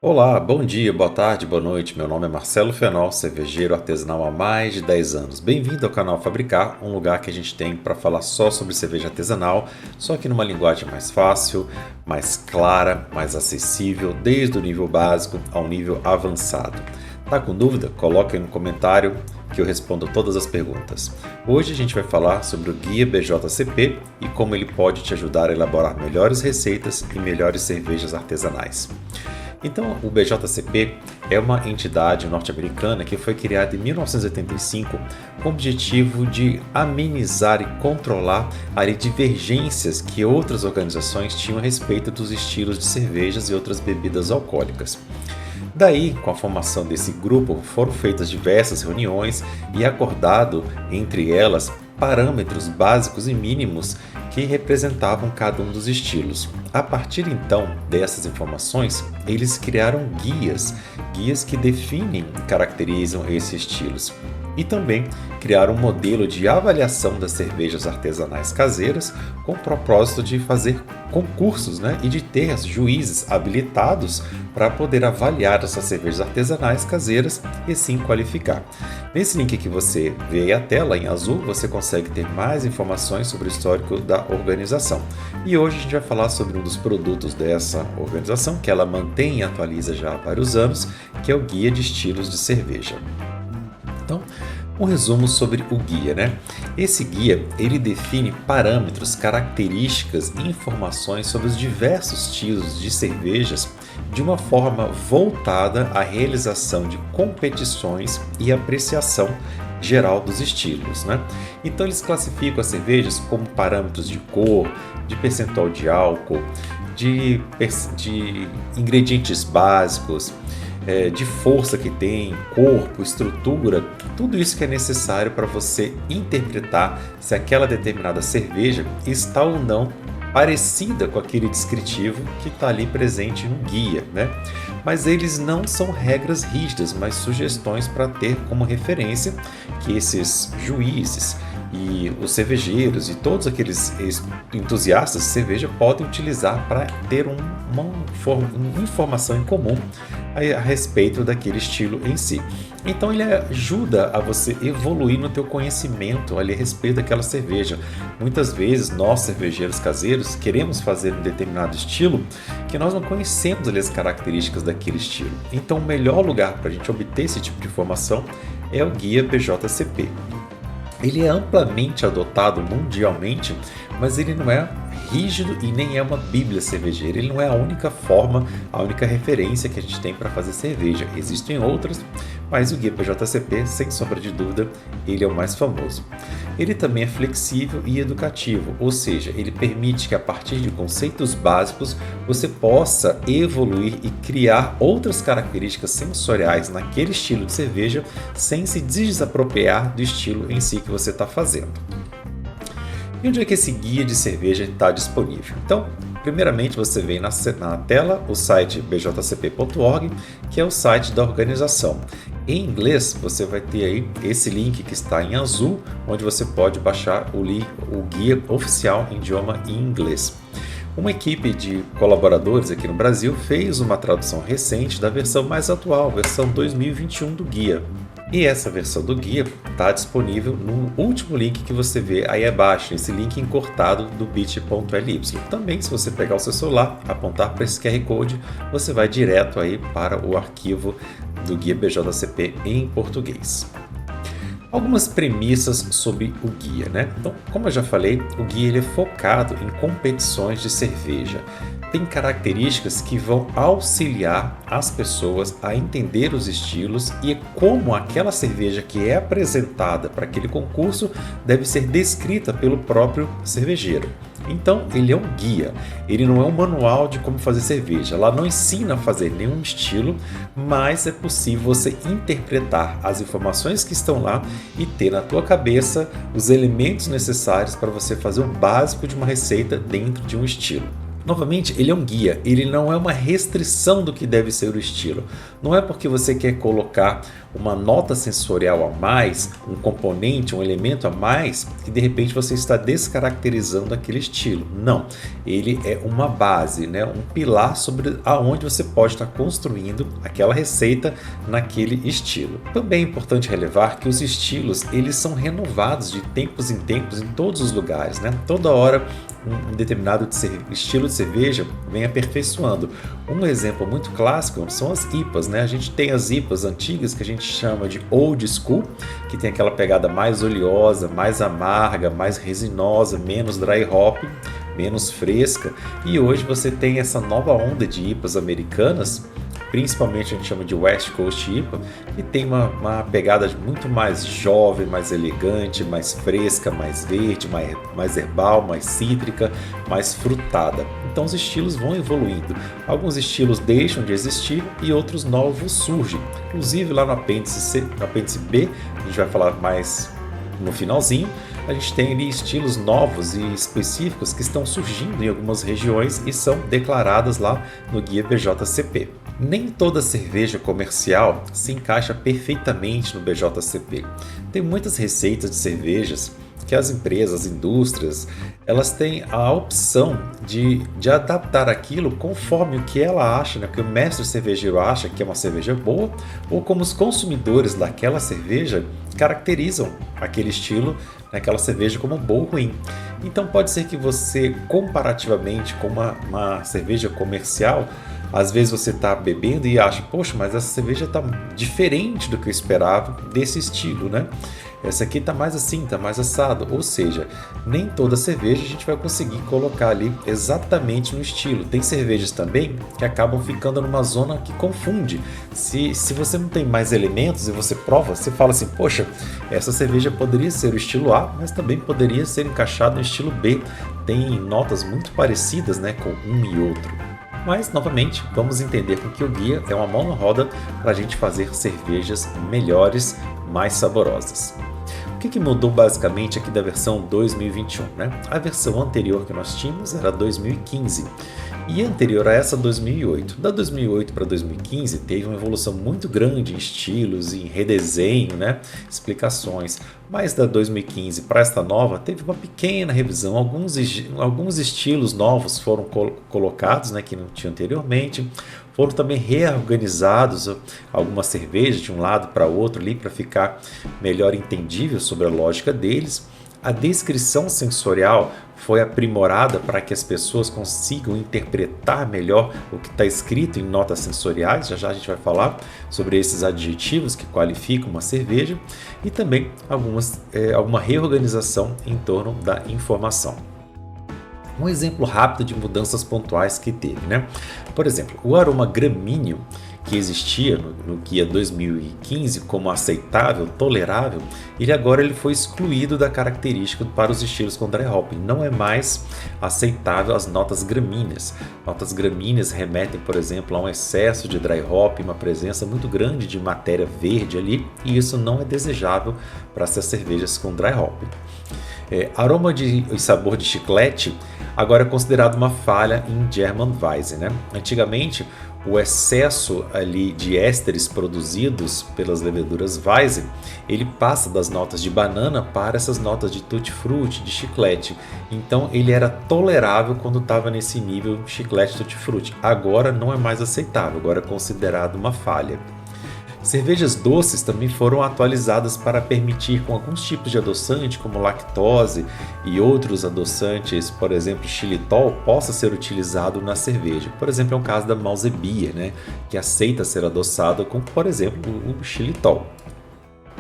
Olá, bom dia, boa tarde, boa noite. Meu nome é Marcelo Fenol, cervejeiro artesanal há mais de 10 anos. Bem-vindo ao canal Fabricar, um lugar que a gente tem para falar só sobre cerveja artesanal, só que numa linguagem mais fácil, mais clara, mais acessível, desde o nível básico ao nível avançado. Tá com dúvida? Coloque aí no comentário que eu respondo todas as perguntas. Hoje a gente vai falar sobre o Guia BJCP e como ele pode te ajudar a elaborar melhores receitas e melhores cervejas artesanais. Então, o BJCP é uma entidade norte-americana que foi criada em 1985 com o objetivo de amenizar e controlar as divergências que outras organizações tinham a respeito dos estilos de cervejas e outras bebidas alcoólicas. Daí, com a formação desse grupo, foram feitas diversas reuniões e acordado entre elas parâmetros básicos e mínimos que representavam cada um dos estilos. A partir então dessas informações, eles criaram guias que definem e caracterizam esses estilos. E também criaram um modelo de avaliação das cervejas artesanais caseiras com o propósito de fazer concursos, e de ter juízes habilitados para poder avaliar essas cervejas artesanais caseiras e sim qualificar. Nesse link que você vê aí a tela em azul, você consegue ter mais informações sobre o histórico da organização. E hoje a gente vai falar sobre um dos produtos dessa organização, que ela mantém e atualiza já há vários anos, que é o Guia de Estilos de Cerveja. Então, um resumo sobre o guia, Esse guia, ele define parâmetros, características e informações sobre os diversos estilos de cervejas de uma forma voltada à realização de competições e apreciação geral dos estilos, Então eles classificam as cervejas como parâmetros de cor, de percentual de álcool, de ingredientes básicos, de força que tem, corpo, estrutura, tudo isso que é necessário para você interpretar se aquela determinada cerveja está ou não parecida com aquele descritivo que está ali presente no guia, Mas eles não são regras rígidas, mas sugestões para ter como referência que esses juízes e os cervejeiros e todos aqueles entusiastas de cerveja podem utilizar para ter uma informação em comum a respeito daquele estilo em si. Então ele ajuda a você evoluir no teu conhecimento ali a respeito daquela cerveja. Muitas vezes nós cervejeiros caseiros queremos fazer um determinado estilo que nós não conhecemos ali as características daquele estilo. Então o melhor lugar para a gente obter esse tipo de informação é o Guia BJCP. Ele é amplamente adotado mundialmente, mas ele não é rígido e nem é uma bíblia cervejeira. Ele não é a única forma, a única referência que a gente tem para fazer cerveja. Existem outras, mas o Guia BJCP, sem sombra de dúvida, ele é o mais famoso. Ele também é flexível e educativo, ou seja, ele permite que a partir de conceitos básicos você possa evoluir e criar outras características sensoriais naquele estilo de cerveja sem se desapropriar do estilo em si que você está fazendo. E onde é que esse guia de cerveja está disponível? Então, primeiramente você vê na tela o site bjcp.org, que é o site da organização. Em inglês, você vai ter aí esse link que está em azul, onde você pode baixar o guia oficial em idioma em inglês. Uma equipe de colaboradores aqui no Brasil fez uma tradução recente da versão mais atual, versão 2021 do guia. E essa versão do guia está disponível no último link que você vê aí abaixo, esse link encortado do bit.ly. Também, se você pegar o seu celular, apontar para esse QR Code, você vai direto aí para o arquivo do Guia BJCP em português. Algumas premissas sobre o guia, Então, como eu já falei, o guia ele é focado em competições de cerveja. Tem características que vão auxiliar as pessoas a entender os estilos e como aquela cerveja que é apresentada para aquele concurso deve ser descrita pelo próprio cervejeiro. Então, ele é um guia, ele não é um manual de como fazer cerveja. Lá não ensina a fazer nenhum estilo, mas é possível você interpretar as informações que estão lá e ter na tua cabeça os elementos necessários para você fazer o básico de uma receita dentro de um estilo. Novamente, ele é um guia, ele não é uma restrição do que deve ser o estilo. Não é porque você quer colocar uma nota sensorial a mais, um componente, um elemento a mais, que de repente você está descaracterizando aquele estilo. Não, ele é uma base, né? Um pilar sobre aonde você pode estar construindo aquela receita naquele estilo. Também é importante relevar que os estilos eles são renovados de tempos em tempos em todos os lugares, né? Toda hora um determinado estilo de cerveja vem aperfeiçoando. Um exemplo muito clássico são as IPAs, né? A gente tem as IPAs antigas que a gente chama de Old School, que tem aquela pegada mais oleosa, mais amarga, mais resinosa, menos dry hop, menos fresca. E hoje você tem essa nova onda de IPAs americanas, principalmente a gente chama de West Coast IPA, que tem uma pegada muito mais jovem, mais elegante, mais fresca, mais verde, mais herbal, mais cítrica, mais frutada. Então os estilos vão evoluindo. Alguns estilos deixam de existir e outros novos surgem. Inclusive lá no apêndice B, a gente vai falar mais no finalzinho, a gente tem ali estilos novos e específicos que estão surgindo em algumas regiões e são declaradas lá no Guia BJCP. Nem toda cerveja comercial se encaixa perfeitamente no BJCP. Tem muitas receitas de cervejas que as empresas, as indústrias, elas têm a opção de adaptar aquilo conforme o que ela acha, né? Que o mestre cervejeiro acha que é uma cerveja boa, ou como os consumidores daquela cerveja caracterizam aquele estilo, aquela cerveja como boa ou ruim. Então pode ser que você, comparativamente com uma cerveja comercial, às vezes você está bebendo e acha, poxa, mas essa cerveja está diferente do que eu esperava desse estilo, né? Essa aqui está mais assim, está mais assado. Ou seja, nem toda cerveja a gente vai conseguir colocar ali exatamente no estilo. Tem cervejas também que acabam ficando numa zona que confunde. Se você não tem mais elementos e você prova, você fala assim, poxa, essa cerveja poderia ser o estilo A, mas também poderia ser encaixado no estilo B. Tem notas muito parecidas, né, com um e outro. Mas, novamente, vamos entender que o guia é uma mão na roda para a gente fazer cervejas melhores, mais saborosas. O que mudou basicamente aqui da versão 2021, né? A versão anterior que nós tínhamos era 2015 e anterior a essa 2008. Da 2008 para 2015 teve uma evolução muito grande em estilos, em redesenho, né? Explicações. Mas da 2015 para esta nova teve uma pequena revisão. Alguns estilos novos foram colocados, né, que não tinha anteriormente. Foram também reorganizados algumas cervejas de um lado para outro ali para ficar melhor entendível sobre a lógica deles. A descrição sensorial foi aprimorada para que as pessoas consigam interpretar melhor o que está escrito em notas sensoriais. Já a gente vai falar sobre esses adjetivos que qualificam uma cerveja e também alguma reorganização em torno da informação. Um exemplo rápido de mudanças pontuais que teve, né? Por exemplo, o aroma gramíneo que existia no Guia 2015 como aceitável, tolerável, ele foi excluído da característica para os estilos com dry hopping. Não é mais aceitável as notas gramíneas. Notas gramíneas remetem, por exemplo, a um excesso de dry hopping, uma presença muito grande de matéria verde ali, e isso não é desejável para essas cervejas com dry hopping. Aroma e sabor de chiclete agora é considerado uma falha em German Weisse, né? Antigamente, o excesso ali de ésteres produzidos pelas leveduras Weisse, ele passa das notas de banana para essas notas de tutti-frutti, de chiclete. Então ele era tolerável quando estava nesse nível chiclete tutti-frutti. Agora não é mais aceitável, agora é considerado uma falha. Cervejas doces também foram atualizadas para permitir com alguns tipos de adoçante, como lactose e outros adoçantes, por exemplo, xilitol, possa ser utilizado na cerveja. Por exemplo, é o caso da Malzbier, né, que aceita ser adoçada com, por exemplo, o xilitol.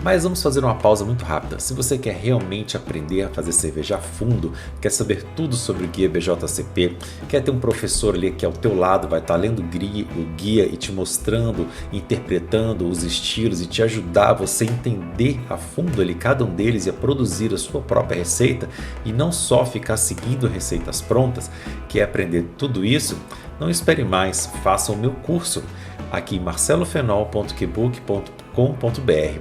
Mas vamos fazer uma pausa muito rápida. Se você quer realmente aprender a fazer cerveja a fundo, quer saber tudo sobre o Guia BJCP, quer ter um professor ali que ao teu lado vai estar lendo o guia e te mostrando, interpretando os estilos e te ajudar a você entender a fundo ali cada um deles e a produzir a sua própria receita e não só ficar seguindo receitas prontas, quer aprender tudo isso? Não espere mais, faça o meu curso aqui em marcelofenol.kbook.com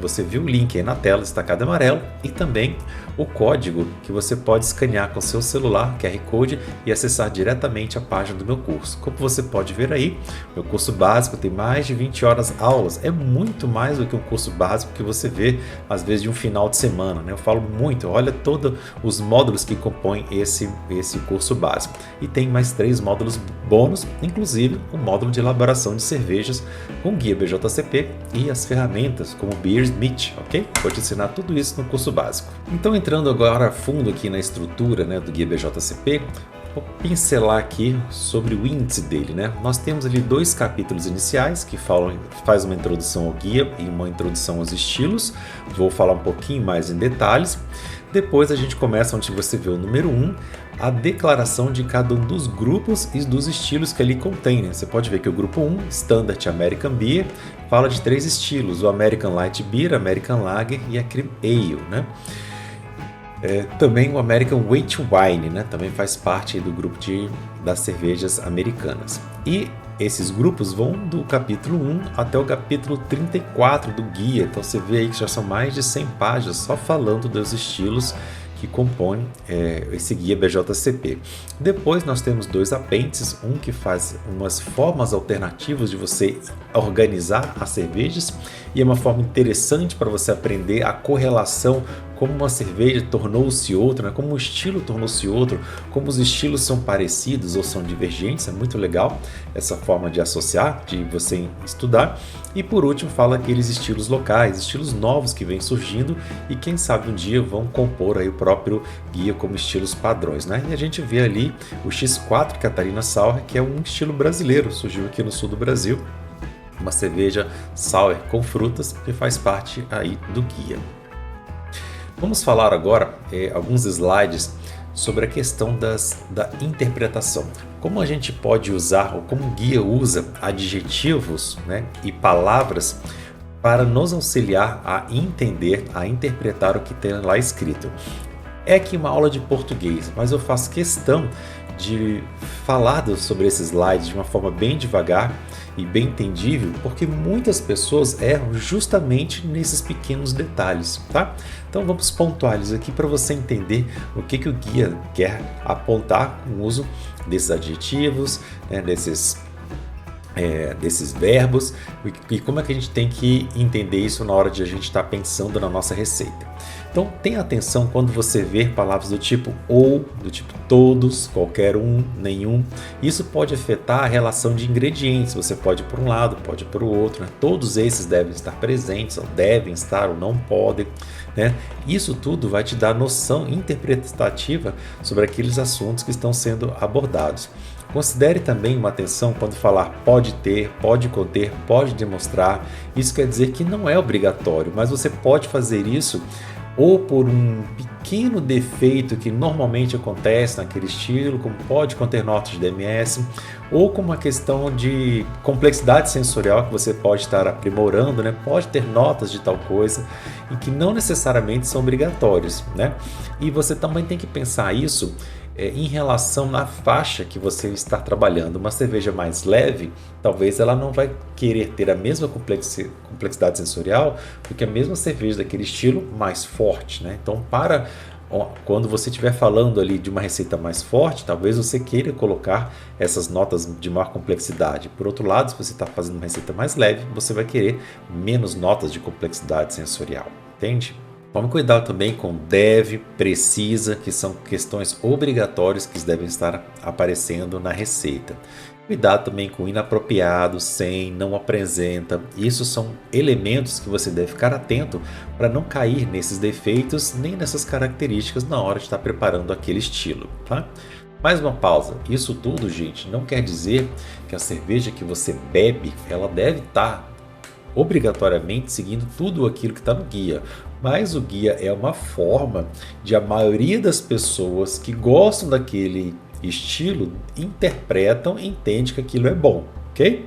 Você viu o link aí na tela, destacado em amarelo, e também o código que você pode escanear com seu celular, QR Code, e acessar diretamente a página do meu curso. Como você pode ver aí, meu curso básico tem mais de 20 horas aulas. É muito mais do que um curso básico que você vê, às vezes, de um final de semana, né? Eu falo muito, olha todos os módulos que compõem esse curso básico. E tem mais 3 módulos bônus, inclusive o módulo de elaboração de cervejas com guia BJCP e as ferramentas como Beersmith, ok? Vou te ensinar tudo isso no curso básico. Então, entrando agora a fundo aqui na estrutura, né, do guia BJCP, vou pincelar aqui sobre o índice dele, né? Nós temos ali 2 capítulos iniciais que faz uma introdução ao guia e uma introdução aos estilos. Vou falar um pouquinho mais em detalhes. Depois a gente começa onde você vê o número 1, a declaração de cada um dos grupos e dos estilos que ali contém, né? Você pode ver que o grupo 1, Standard American Beer, fala de 3 estilos, o American Light Beer, American Lager e a Cream Ale, né? Também o American White Wine, né? Também faz parte do grupo das cervejas americanas. E esses grupos vão do capítulo 1 até o capítulo 34 do guia. Então você vê aí que já são mais de 100 páginas só falando dos estilos que compõem esse guia BJCP. Depois nós temos 2 apêndices, um que faz umas formas alternativas de você organizar as cervejas, e é uma forma interessante para você aprender a correlação, como uma cerveja tornou-se outra, né? Como um estilo tornou-se outro, como os estilos são parecidos ou são divergentes. É muito legal essa forma de associar, de você estudar. E por último fala aqueles estilos locais, estilos novos que vêm surgindo e quem sabe um dia vão compor aí o próprio guia como estilos padrões, né? E a gente vê ali o X4 Catarina Sour, que é um estilo brasileiro, surgiu aqui no sul do Brasil, uma cerveja sour com frutas que faz parte aí do guia. Vamos falar agora alguns slides sobre a questão da interpretação. Como a gente pode usar, ou como o guia usa adjetivos, né, e palavras para nos auxiliar a entender, a interpretar o que tem lá escrito. É aqui uma aula de português, mas eu faço questão de falar sobre esses slides de uma forma bem devagar e bem entendível, porque muitas pessoas erram justamente nesses pequenos detalhes, tá? Então vamos pontuar eles aqui para você entender o que o guia quer apontar com o uso desses adjetivos, né, desses verbos, e como é que a gente tem que entender isso na hora de a gente estar pensando na nossa receita. Então tenha atenção quando você ver palavras do tipo ou, do tipo todos, qualquer um, nenhum. Isso pode afetar a relação de ingredientes. Você pode ir por um lado, pode ir para o outro, né? Todos esses devem estar presentes, ou devem estar ou não podem, né? Isso tudo vai te dar noção interpretativa sobre aqueles assuntos que estão sendo abordados. Considere também uma atenção quando falar pode ter, pode conter, pode demonstrar. Isso quer dizer que não é obrigatório, mas você pode fazer isso ou por um pequeno defeito que normalmente acontece naquele estilo, como pode conter notas de DMS, ou com uma questão de complexidade sensorial que você pode estar aprimorando, né? Pode ter notas de tal coisa e que não necessariamente são obrigatórios, né? E você também tem que pensar isso em relação à faixa que você está trabalhando. Uma cerveja mais leve, talvez ela não vai querer ter a mesma complexidade sensorial do que a mesma cerveja daquele estilo mais forte, né? Então, quando você estiver falando ali de uma receita mais forte, talvez você queira colocar essas notas de maior complexidade. Por outro lado, se você está fazendo uma receita mais leve, você vai querer menos notas de complexidade sensorial, entende? Tome cuidado também com deve, precisa, que são questões obrigatórias que devem estar aparecendo na receita. Cuidado também com inapropriado, sem, não apresenta. Isso são elementos que você deve ficar atento para não cair nesses defeitos nem nessas características na hora de estar preparando aquele estilo, tá? Mais uma pausa. Isso tudo, gente, não quer dizer que a cerveja que você bebe, ela deve estar obrigatoriamente seguindo tudo aquilo que está no guia. Mas o guia é uma forma de a maioria das pessoas que gostam daquele estilo interpretam e entendem que aquilo é bom, ok?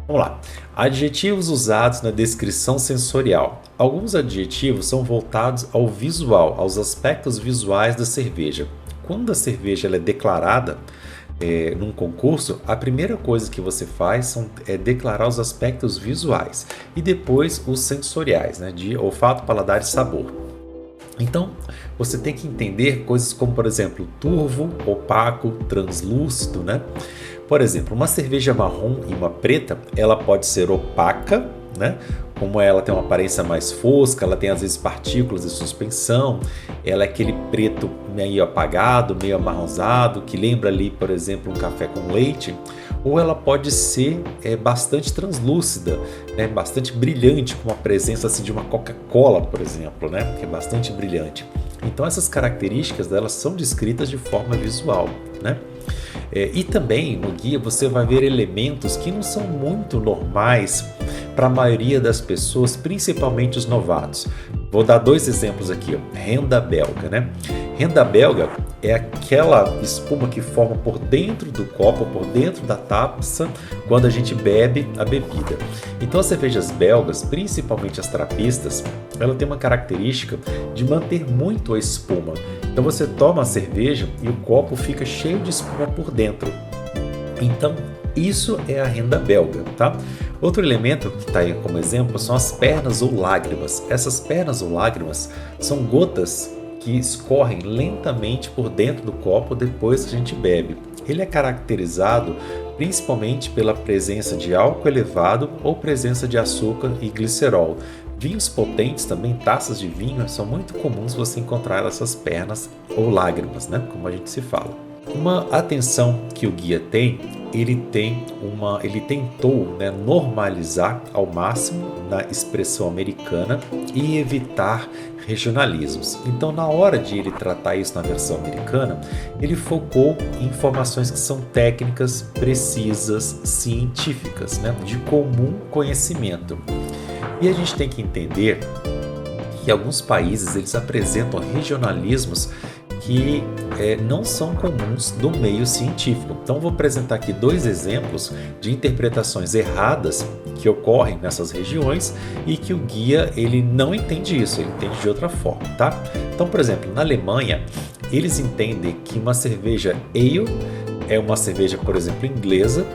Vamos lá. Adjetivos usados na descrição sensorial. Alguns adjetivos são voltados ao visual, aos aspectos visuais da cerveja. Quando a cerveja ela é declarada, num concurso, a primeira coisa que você faz é declarar os aspectos visuais e depois os sensoriais, né, de olfato, paladar e sabor. Então, você tem que entender coisas como, por exemplo, turvo, opaco, translúcido, né? Por exemplo, uma cerveja marrom e uma preta, ela pode ser opaca, né? Como ela tem uma aparência mais fosca, ela tem às vezes partículas de suspensão, ela é aquele preto meio apagado, meio amarronzado, que lembra ali, por exemplo, um café com leite, ou ela pode ser bastante translúcida, né? Bastante brilhante, com a presença assim, de uma Coca-Cola, por exemplo, né? Que é bastante brilhante. Então essas características delas são descritas de forma visual, né? E também no guia você vai ver elementos que não são muito normais para a maioria das pessoas, principalmente os novatos. Vou dar 2 exemplos aqui, ó. Renda belga, né? Renda belga é aquela espuma que forma por dentro do copo, por dentro da taça, quando a gente bebe a bebida. Então as cervejas belgas, principalmente as trapistas, ela tem uma característica de manter muito a espuma. Então você toma a cerveja e o copo fica cheio de espuma por dentro. Então isso é a renda belga, tá? Outro elemento que está aí como exemplo são as pernas ou lágrimas. Essas pernas ou lágrimas são gotas que escorrem lentamente por dentro do copo depois que a gente bebe. Ele é caracterizado principalmente pela presença de álcool elevado ou presença de açúcar e glicerol. Vinhos potentes também, taças de vinho, são muito comuns você encontrar essas pernas ou lágrimas, né? Como a gente se fala. Uma atenção que o guia tem, ele tentou, né, normalizar ao máximo na expressão americana e evitar regionalismos. Então, na hora de ele tratar isso na versão americana, ele focou em informações que são técnicas, precisas, científicas, né, de comum conhecimento. E a gente tem que entender que alguns países eles apresentam regionalismos que não são comuns do meio científico. Então vou apresentar aqui 2 exemplos de interpretações erradas que ocorrem nessas regiões e que o guia ele não entende isso, ele entende de outra forma, tá? Então, por exemplo, na Alemanha, eles entendem que uma cerveja ale é uma cerveja, por exemplo, inglesa,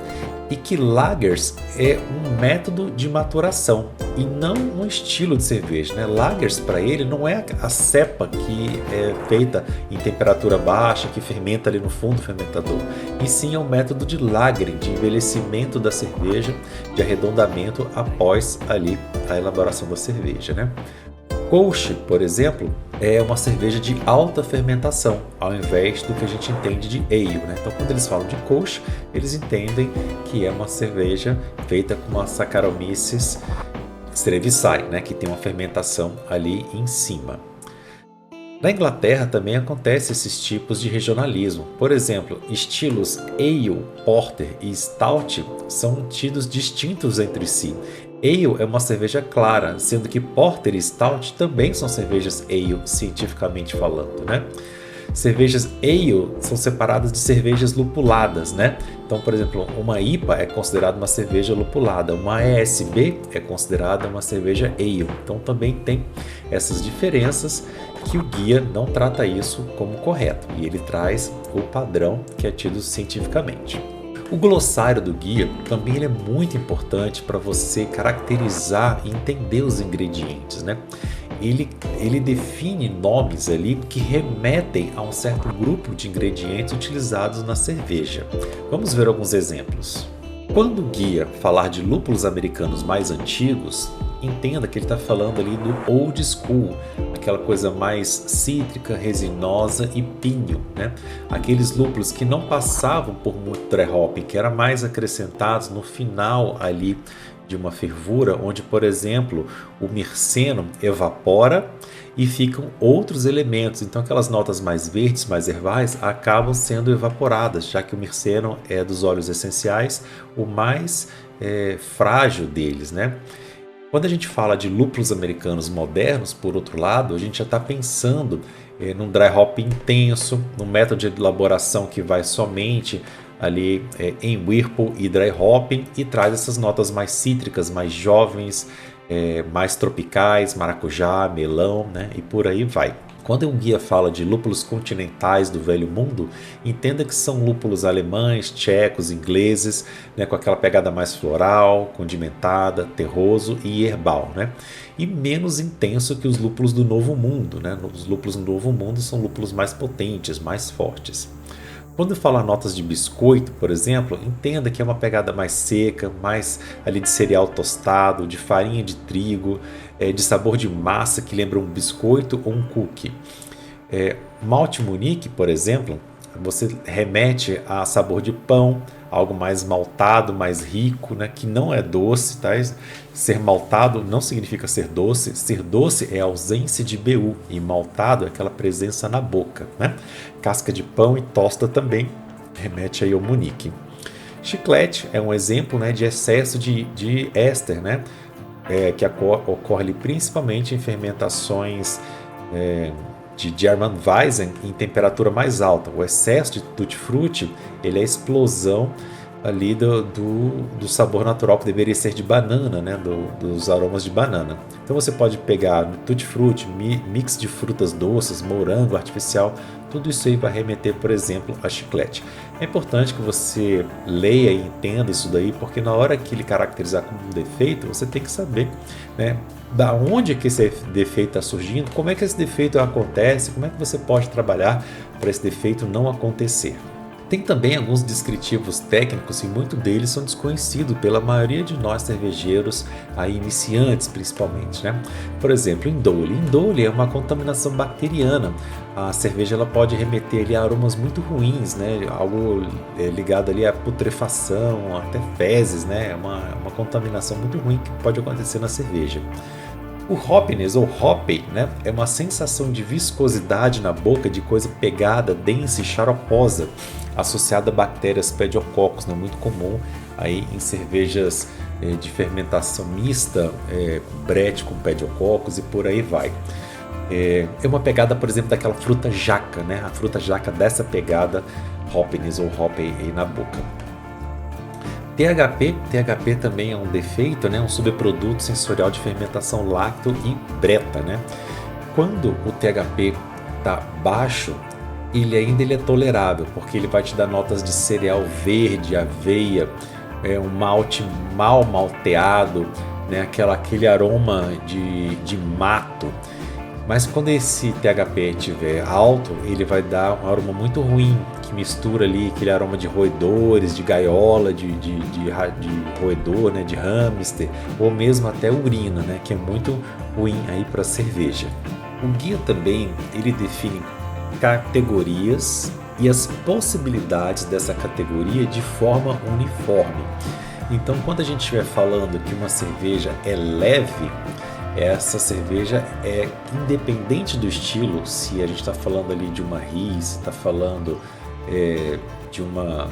e que lagers é um método de maturação e não um estilo de cerveja, né? Lagers para ele não é a cepa que é feita em temperatura baixa, que fermenta ali no fundo do fermentador, e sim é um método de lagering, de envelhecimento da cerveja, de arredondamento após ali a elaboração da cerveja, né? Kolsch, por exemplo, é uma cerveja de alta fermentação, ao invés do que a gente entende de ale, né? Então, quando eles falam de Kolsch, eles entendem que é uma cerveja feita com uma Saccharomyces cerevisiae, né? Que tem uma fermentação ali em cima. Na Inglaterra também acontece esses tipos de regionalismo. Por exemplo, estilos ale, porter e stout são tidos distintos entre si. Ale é uma cerveja clara, sendo que porter e stout também são cervejas ale, cientificamente falando, né? Cervejas ale são separadas de cervejas lupuladas, né? Então, por exemplo, uma IPA é considerada uma cerveja lupulada, uma ESB é considerada uma cerveja ale. Então, também tem essas diferenças que o guia não trata isso como correto e ele traz o padrão que é tido cientificamente. O glossário do guia também ele é muito importante para você caracterizar e entender os ingredientes, né? Ele define nomes ali que remetem a um certo grupo de ingredientes utilizados na cerveja. Vamos ver alguns exemplos. Quando o guia falar de lúpulos americanos mais antigos, entenda que ele está falando ali do old school, aquela coisa mais cítrica, resinosa e pinho, né? Aqueles lúpulos que não passavam por muito dry hopping, que eram mais acrescentados no final ali de uma fervura, onde, por exemplo, o mirceno evapora e ficam outros elementos. Então, aquelas notas mais verdes, mais herbais, acabam sendo evaporadas, já que o mirceno é dos óleos essenciais o mais frágil deles, né? Quando a gente fala de lúpulos americanos modernos, por outro lado, a gente já está pensando num dry hop intenso, num método de elaboração que vai somente ali em whirlpool e dry hopping e traz essas notas mais cítricas, mais jovens, mais tropicais, maracujá, melão, né? E por aí vai. Quando um guia fala de lúpulos continentais do Velho Mundo, entenda que são lúpulos alemães, tchecos, ingleses, né, com aquela pegada mais floral, condimentada, terroso e herbal, né? E menos intenso que os lúpulos do Novo Mundo, né? Os lúpulos do Novo Mundo são lúpulos mais potentes, mais fortes. Quando fala notas de biscoito, por exemplo, entenda que é uma pegada mais seca, mais ali de cereal tostado, de farinha de trigo, de sabor de massa que lembra um biscoito ou um cookie. Malte Munique, por exemplo, você remete a sabor de pão, algo mais maltado, mais rico, né, que não é doce, tá? Ser maltado não significa ser doce. Ser doce é a ausência de BU e maltado é aquela presença na boca, né? Casca de pão e tosta também remete aí ao Munique. Chiclete é um exemplo, né, de excesso de éster, né, que ocorre ali principalmente em fermentações de Armand-Weizen em temperatura mais alta. O excesso de tutti-frutti ele é a explosão ali do sabor natural que deveria ser de banana, né? Dos aromas de banana. Então você pode pegar tutti-frutti, mix de frutas doces, morango artificial, tudo isso aí vai remeter, por exemplo, a chiclete. É importante que você leia e entenda isso daí, porque na hora que ele caracterizar como um defeito, você tem que saber, né, da onde que esse defeito está surgindo, como é que esse defeito acontece, como é que você pode trabalhar para esse defeito não acontecer. Tem também alguns descritivos técnicos e muitos deles são desconhecidos pela maioria de nós cervejeiros, aí iniciantes principalmente, né? Por exemplo, indole. Indole é uma contaminação bacteriana. A cerveja ela pode remeter ali a aromas muito ruins, né? Algo ligado ali à putrefação, até fezes, né? É uma contaminação muito ruim que pode acontecer na cerveja. O hoppiness ou hoppy, né, é uma sensação de viscosidade na boca, de coisa pegada, densa e xaroposa, associada a bactérias Pediococcus, né, muito comum aí em cervejas de fermentação mista, brete com Pediococcus e por aí vai. É uma pegada, por exemplo, daquela fruta jaca, né, a fruta jaca dessa pegada hoppiness ou hoppy aí na boca. THP também é um defeito, né? Um subproduto sensorial de fermentação lacto e breta, né? Quando o THP está baixo, ele é tolerável, porque ele vai te dar notas de cereal verde, aveia, um malte mal malteado, né? Aquele aroma de mato. Mas quando esse THP estiver alto, ele vai dar um aroma muito ruim, que mistura ali aquele aroma de roedores, de gaiola, de roedor, né, de hamster, ou mesmo até urina, né, que é muito ruim aí para cerveja. O guia também ele define categorias e as possibilidades dessa categoria de forma uniforme. Então, quando a gente estiver falando que uma cerveja é leve, essa cerveja é independente do estilo, se a gente está falando ali de uma Riesling, está falando de uma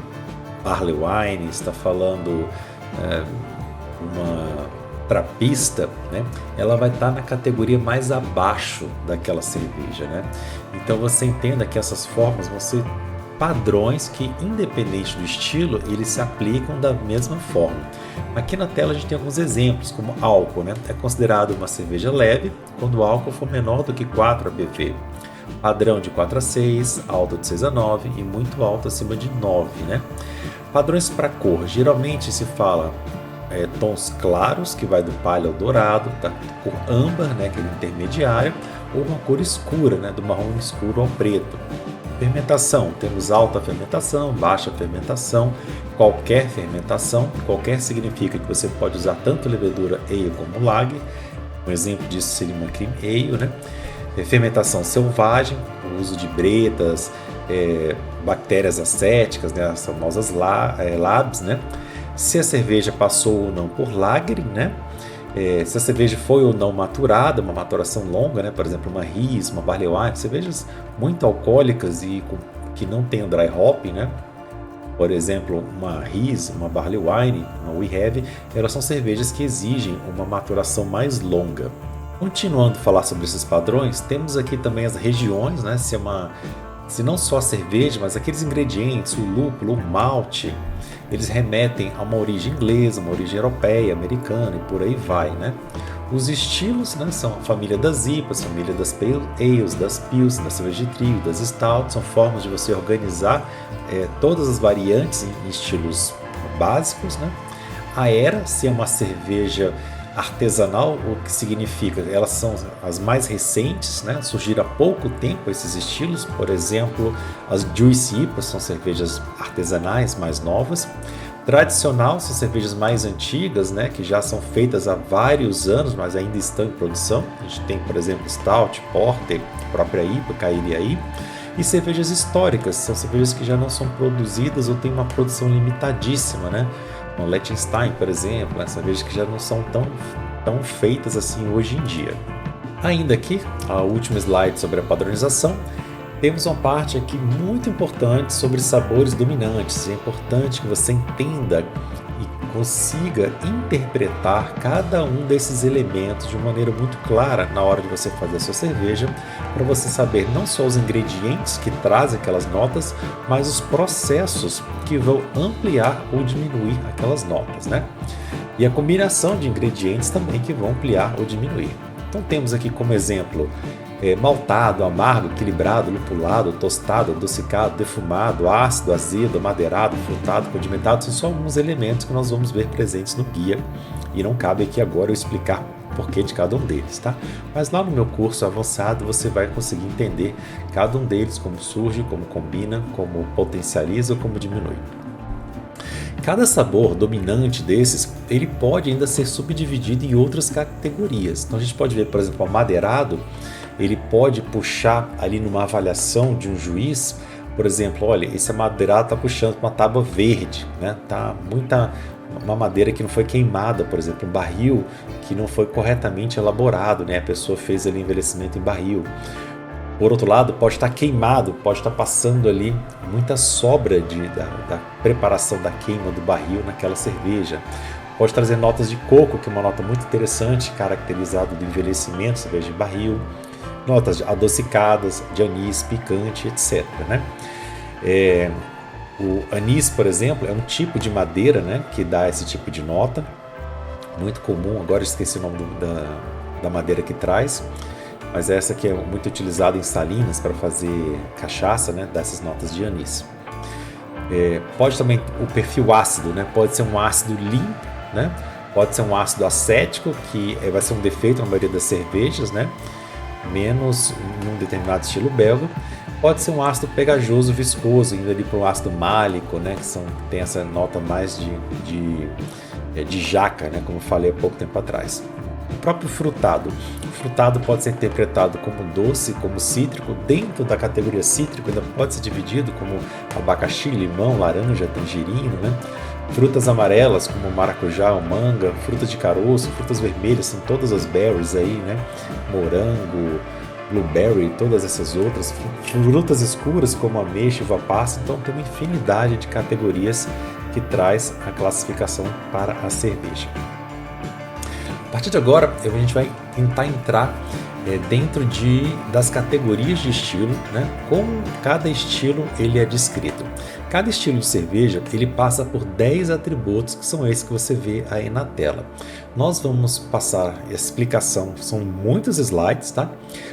Barley Wine, está falando uma trapista, né? Ela vai estar na categoria mais abaixo daquela cerveja, né? Então você entenda que essas formas vão ser padrões que, independente do estilo, eles se aplicam da mesma forma. Aqui na tela a gente tem alguns exemplos, como álcool, né? É considerado uma cerveja leve quando o álcool for menor do que 4 ABV. Padrão de 4 a 6, alto de 6 a 9 e muito alto acima de 9, né? Padrões para cor, geralmente se fala tons claros, que vai do palha ao dourado, da cor âmbar, né, aquele intermediário, ou uma cor escura, né, do marrom escuro ao preto. Fermentação, temos alta fermentação, baixa fermentação, qualquer significa que você pode usar tanto levedura ale como lager. Um exemplo disso seria uma cream ale, né? Fermentação selvagem, o uso de bretas, bactérias acéticas, né, as famosas labs, né? Se a cerveja passou ou não por lagering, né? Se a cerveja foi ou não maturada, uma maturação longa, né? Por exemplo, uma Riesling, uma Barley Wine, cervejas muito alcoólicas e que não tem o dry hopping, né? Por exemplo, uma Riesling, uma Barley Wine, uma We Have, elas são cervejas que exigem uma maturação mais longa. Continuando a falar sobre esses padrões, temos aqui também as regiões, né? Se é uma se não só a cerveja, mas aqueles ingredientes, o lúpulo, o malte, eles remetem a uma origem inglesa, uma origem europeia, americana e por aí vai, né? Os estilos, né, são a família das IPAs, família das Pale Ales, das Pils, da cerveja de trigo, das Stouts, são formas de você organizar todas as variantes em estilos básicos, né? A Era, se é uma cerveja artesanal, o que significa? Elas são as mais recentes, né? Surgiram há pouco tempo esses estilos, por exemplo, as Juicy IPAs são cervejas artesanais mais novas. Tradicional são cervejas mais antigas, né, que já são feitas há vários anos, mas ainda estão em produção. A gente tem, por exemplo, Stout, Porter, própria IPA, Cairiaí. E cervejas históricas, são cervejas que já não são produzidas ou têm uma produção limitadíssima, né? Uma Liechtenstein, por exemplo, né? Cervejas que já não são tão feitas assim hoje em dia. Ainda aqui, a última slide sobre a padronização. Temos uma parte aqui muito importante sobre sabores dominantes. É importante que você entenda e consiga interpretar cada um desses elementos de uma maneira muito clara na hora de você fazer a sua cerveja, para você saber não só os ingredientes que trazem aquelas notas, mas os processos que vão ampliar ou diminuir aquelas notas, né? E a combinação de ingredientes também que vão ampliar ou diminuir. Então temos aqui como exemplo maltado, amargo, equilibrado, lupulado, tostado, adocicado, defumado, ácido, azedo, amadeirado, frutado, condimentado. São só alguns elementos que nós vamos ver presentes no guia e não cabe aqui agora eu explicar o porquê de cada um deles, tá? Mas lá no meu curso avançado você vai conseguir entender cada um deles, como surge, como combina, como potencializa ou como diminui. Cada sabor dominante desses, ele pode ainda ser subdividido em outras categorias. Então a gente pode ver, por exemplo, o amadeirado, ele pode puxar ali numa avaliação de um juiz, por exemplo, olha, esse amadeirado está puxando para uma tábua verde, né? Tá uma madeira que não foi queimada, por exemplo, um barril que não foi corretamente elaborado, né? A pessoa fez ali envelhecimento em barril. Por outro lado, pode estar queimado, pode estar passando ali muita sobra da preparação da queima do barril naquela cerveja. Pode trazer notas de coco, que é uma nota muito interessante, caracterizada do envelhecimento, cerveja de barril. Notas adocicadas, de anis, picante, etc. Né? O anis, por exemplo, é um tipo de madeira, né, que dá esse tipo de nota. Muito comum, agora eu esqueci o nome da madeira que traz. Mas essa que é muito utilizada em salinas para fazer cachaça, né, dessas notas de anis. Pode também o perfil ácido, né, pode ser um ácido limpo, né, pode ser um ácido acético, que vai ser um defeito na maioria das cervejas, né, menos em um determinado estilo belga. Pode ser um ácido pegajoso, viscoso, indo ali para um ácido málico, né, que tem essa nota mais de jaca, né, como eu falei há pouco tempo atrás. O próprio frutado. O frutado pode ser interpretado como doce, como cítrico. Dentro da categoria cítrico ainda pode ser dividido como abacaxi, limão, laranja, tangerina, né? Frutas amarelas como maracujá ou manga, frutas de caroço, frutas vermelhas, são todas as berries aí, né? Morango, blueberry, todas essas outras. Frutas escuras como ameixa e uva passa. Então tem uma infinidade de categorias que traz a classificação para a cerveja. A partir de agora, a gente vai tentar entrar dentro das categorias de estilo, né? Como cada estilo ele é descrito. Cada estilo de cerveja ele passa por 10 atributos, que são esses que você vê aí na tela. Nós vamos passar a explicação, são muitos slides, tá?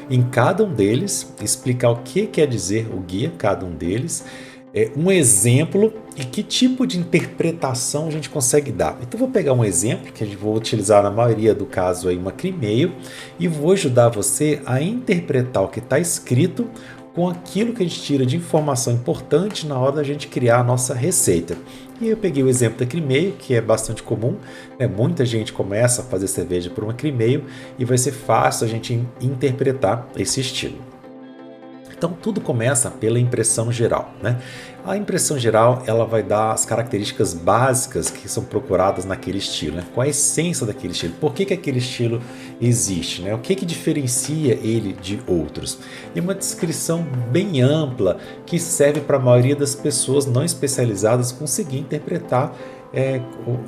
Em cada um deles, explicar o que quer dizer o guia, cada um deles, um exemplo e que tipo de interpretação a gente consegue dar. Então vou pegar um exemplo que a gente vou utilizar na maioria do caso aí uma Crimeio e vou ajudar você a interpretar o que está escrito com aquilo que a gente tira de informação importante na hora da gente criar a nossa receita. E eu peguei o exemplo da Crimeio, que é bastante comum, né? Muita gente começa a fazer cerveja por uma Crimeio e vai ser fácil a gente interpretar esse estilo. Então tudo começa pela impressão geral, né? A impressão geral ela vai dar as características básicas que são procuradas naquele estilo, né? Qual a essência daquele estilo? Por que aquele estilo existe, né? O que diferencia ele de outros? E uma descrição bem ampla que serve para a maioria das pessoas não especializadas conseguir interpretar,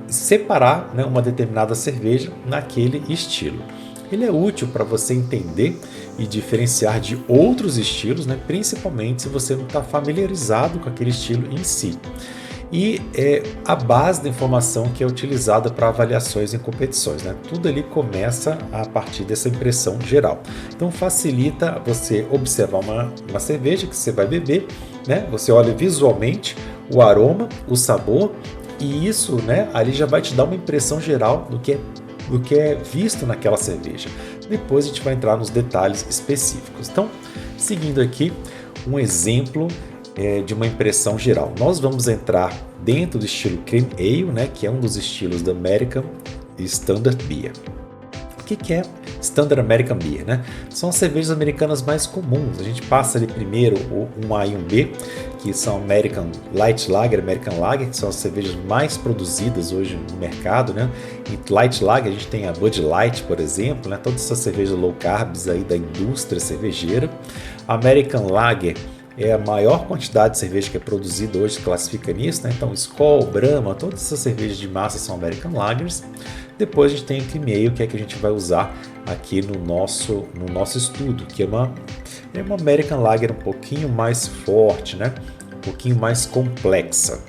separar, né, uma determinada cerveja naquele estilo. ele é útil para você entender e diferenciar de outros estilos, né? Principalmente se você não está familiarizado com aquele estilo em si. E é a base da informação que é utilizada para avaliações em competições, né? Tudo ali começa a partir dessa impressão geral. Então facilita você observar uma cerveja que você vai beber, né? Você olha visualmente o aroma, o sabor, e isso, né, ali já vai te dar uma impressão geral do que é visto naquela cerveja. Depois a gente vai entrar nos detalhes específicos. Então, seguindo aqui um exemplo de uma impressão geral. Nós vamos entrar dentro do estilo Cream Ale, né, que é um dos estilos da American Standard Beer. O que é Standard American Beer, né? São as cervejas americanas mais comuns. A gente passa ali primeiro um A e um B, que são American Light Lager, American Lager, que são as cervejas mais produzidas hoje no mercado, né? Em Light Lager a gente tem a Bud Light, por exemplo, né? Todas essas cervejas low carbs aí da indústria cervejeira. A American Lager é a maior quantidade de cerveja que é produzida hoje, classifica nisso, né? Então Skol, Brahma, todas essas cervejas de massa são American Lagers. Depois a gente tem o Cream Ale, que é que a gente vai usar aqui no nosso estudo, que é uma American Lager um pouquinho mais forte, né? Um pouquinho mais complexa.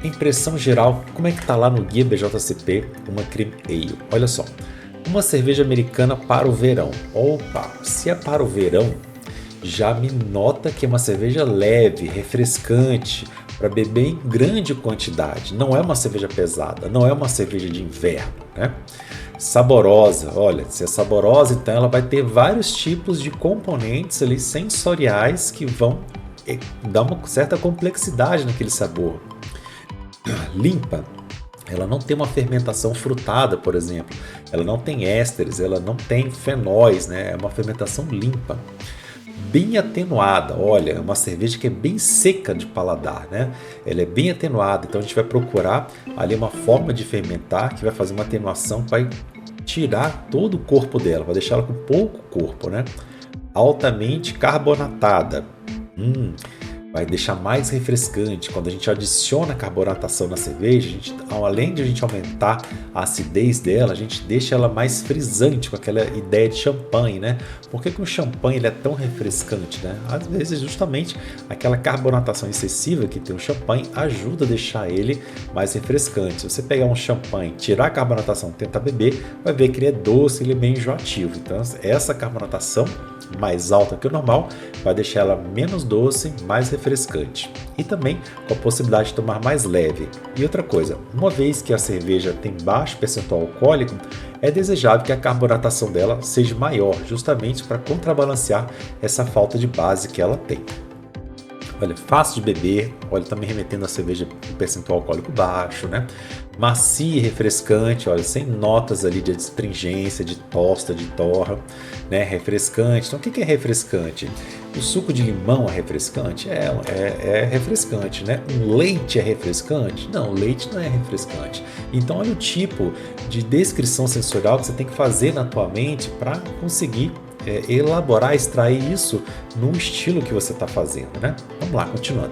Impressão geral, como é que está lá no Guia BJCP uma Cream Ale? Olha só, uma cerveja americana para o verão. Opa, se é para o verão, já me nota que é uma cerveja leve, refrescante, para beber em grande quantidade. Não é uma cerveja pesada, não é uma cerveja de inverno, né? Saborosa, olha, se é saborosa, então ela vai ter vários tipos de componentes ali sensoriais que vão dar uma certa complexidade naquele sabor. Limpa, ela não tem uma fermentação frutada, por exemplo, ela não tem ésteres, ela não tem fenóis, né? É uma fermentação limpa. Bem atenuada, olha, é uma cerveja que é bem seca de paladar, né? Ela é bem atenuada, então a gente vai procurar ali uma forma de fermentar que vai fazer uma atenuação para tirar todo o corpo dela, vai deixar ela com pouco corpo, né? Altamente carbonatada, vai deixar mais refrescante. Quando a gente adiciona carbonatação na cerveja, além de a gente aumentar a acidez dela, a gente deixa ela mais frisante, com aquela ideia de champanhe, né? Por que o champanhe ele é tão refrescante, né? Às vezes justamente aquela carbonatação excessiva que tem o champanhe ajuda a deixar ele mais refrescante. Se você pegar um champanhe, tirar a carbonatação e tentar beber, vai ver que ele é doce, ele é bem enjoativo. Então essa carbonatação mais alta que o normal vai deixar ela menos doce, mais refrescante e também com a possibilidade de tomar mais leve. E outra coisa, uma vez que a cerveja tem baixo percentual alcoólico, é desejável que a carbonatação dela seja maior, justamente para contrabalancear essa falta de base que ela tem. Olha, fácil de beber, olha, também remetendo a cerveja com percentual alcoólico baixo, né? Macia e refrescante, olha, sem notas ali de astringência, de tosta, de torra, né? Refrescante. Então, o que é refrescante? O suco de limão é refrescante? É refrescante, né? Um leite é refrescante? Não, o leite não é refrescante. Então, olha o tipo de descrição sensorial que você tem que fazer na tua mente para conseguir elaborar, extrair isso no estilo que você está fazendo, né? Vamos lá, continuando.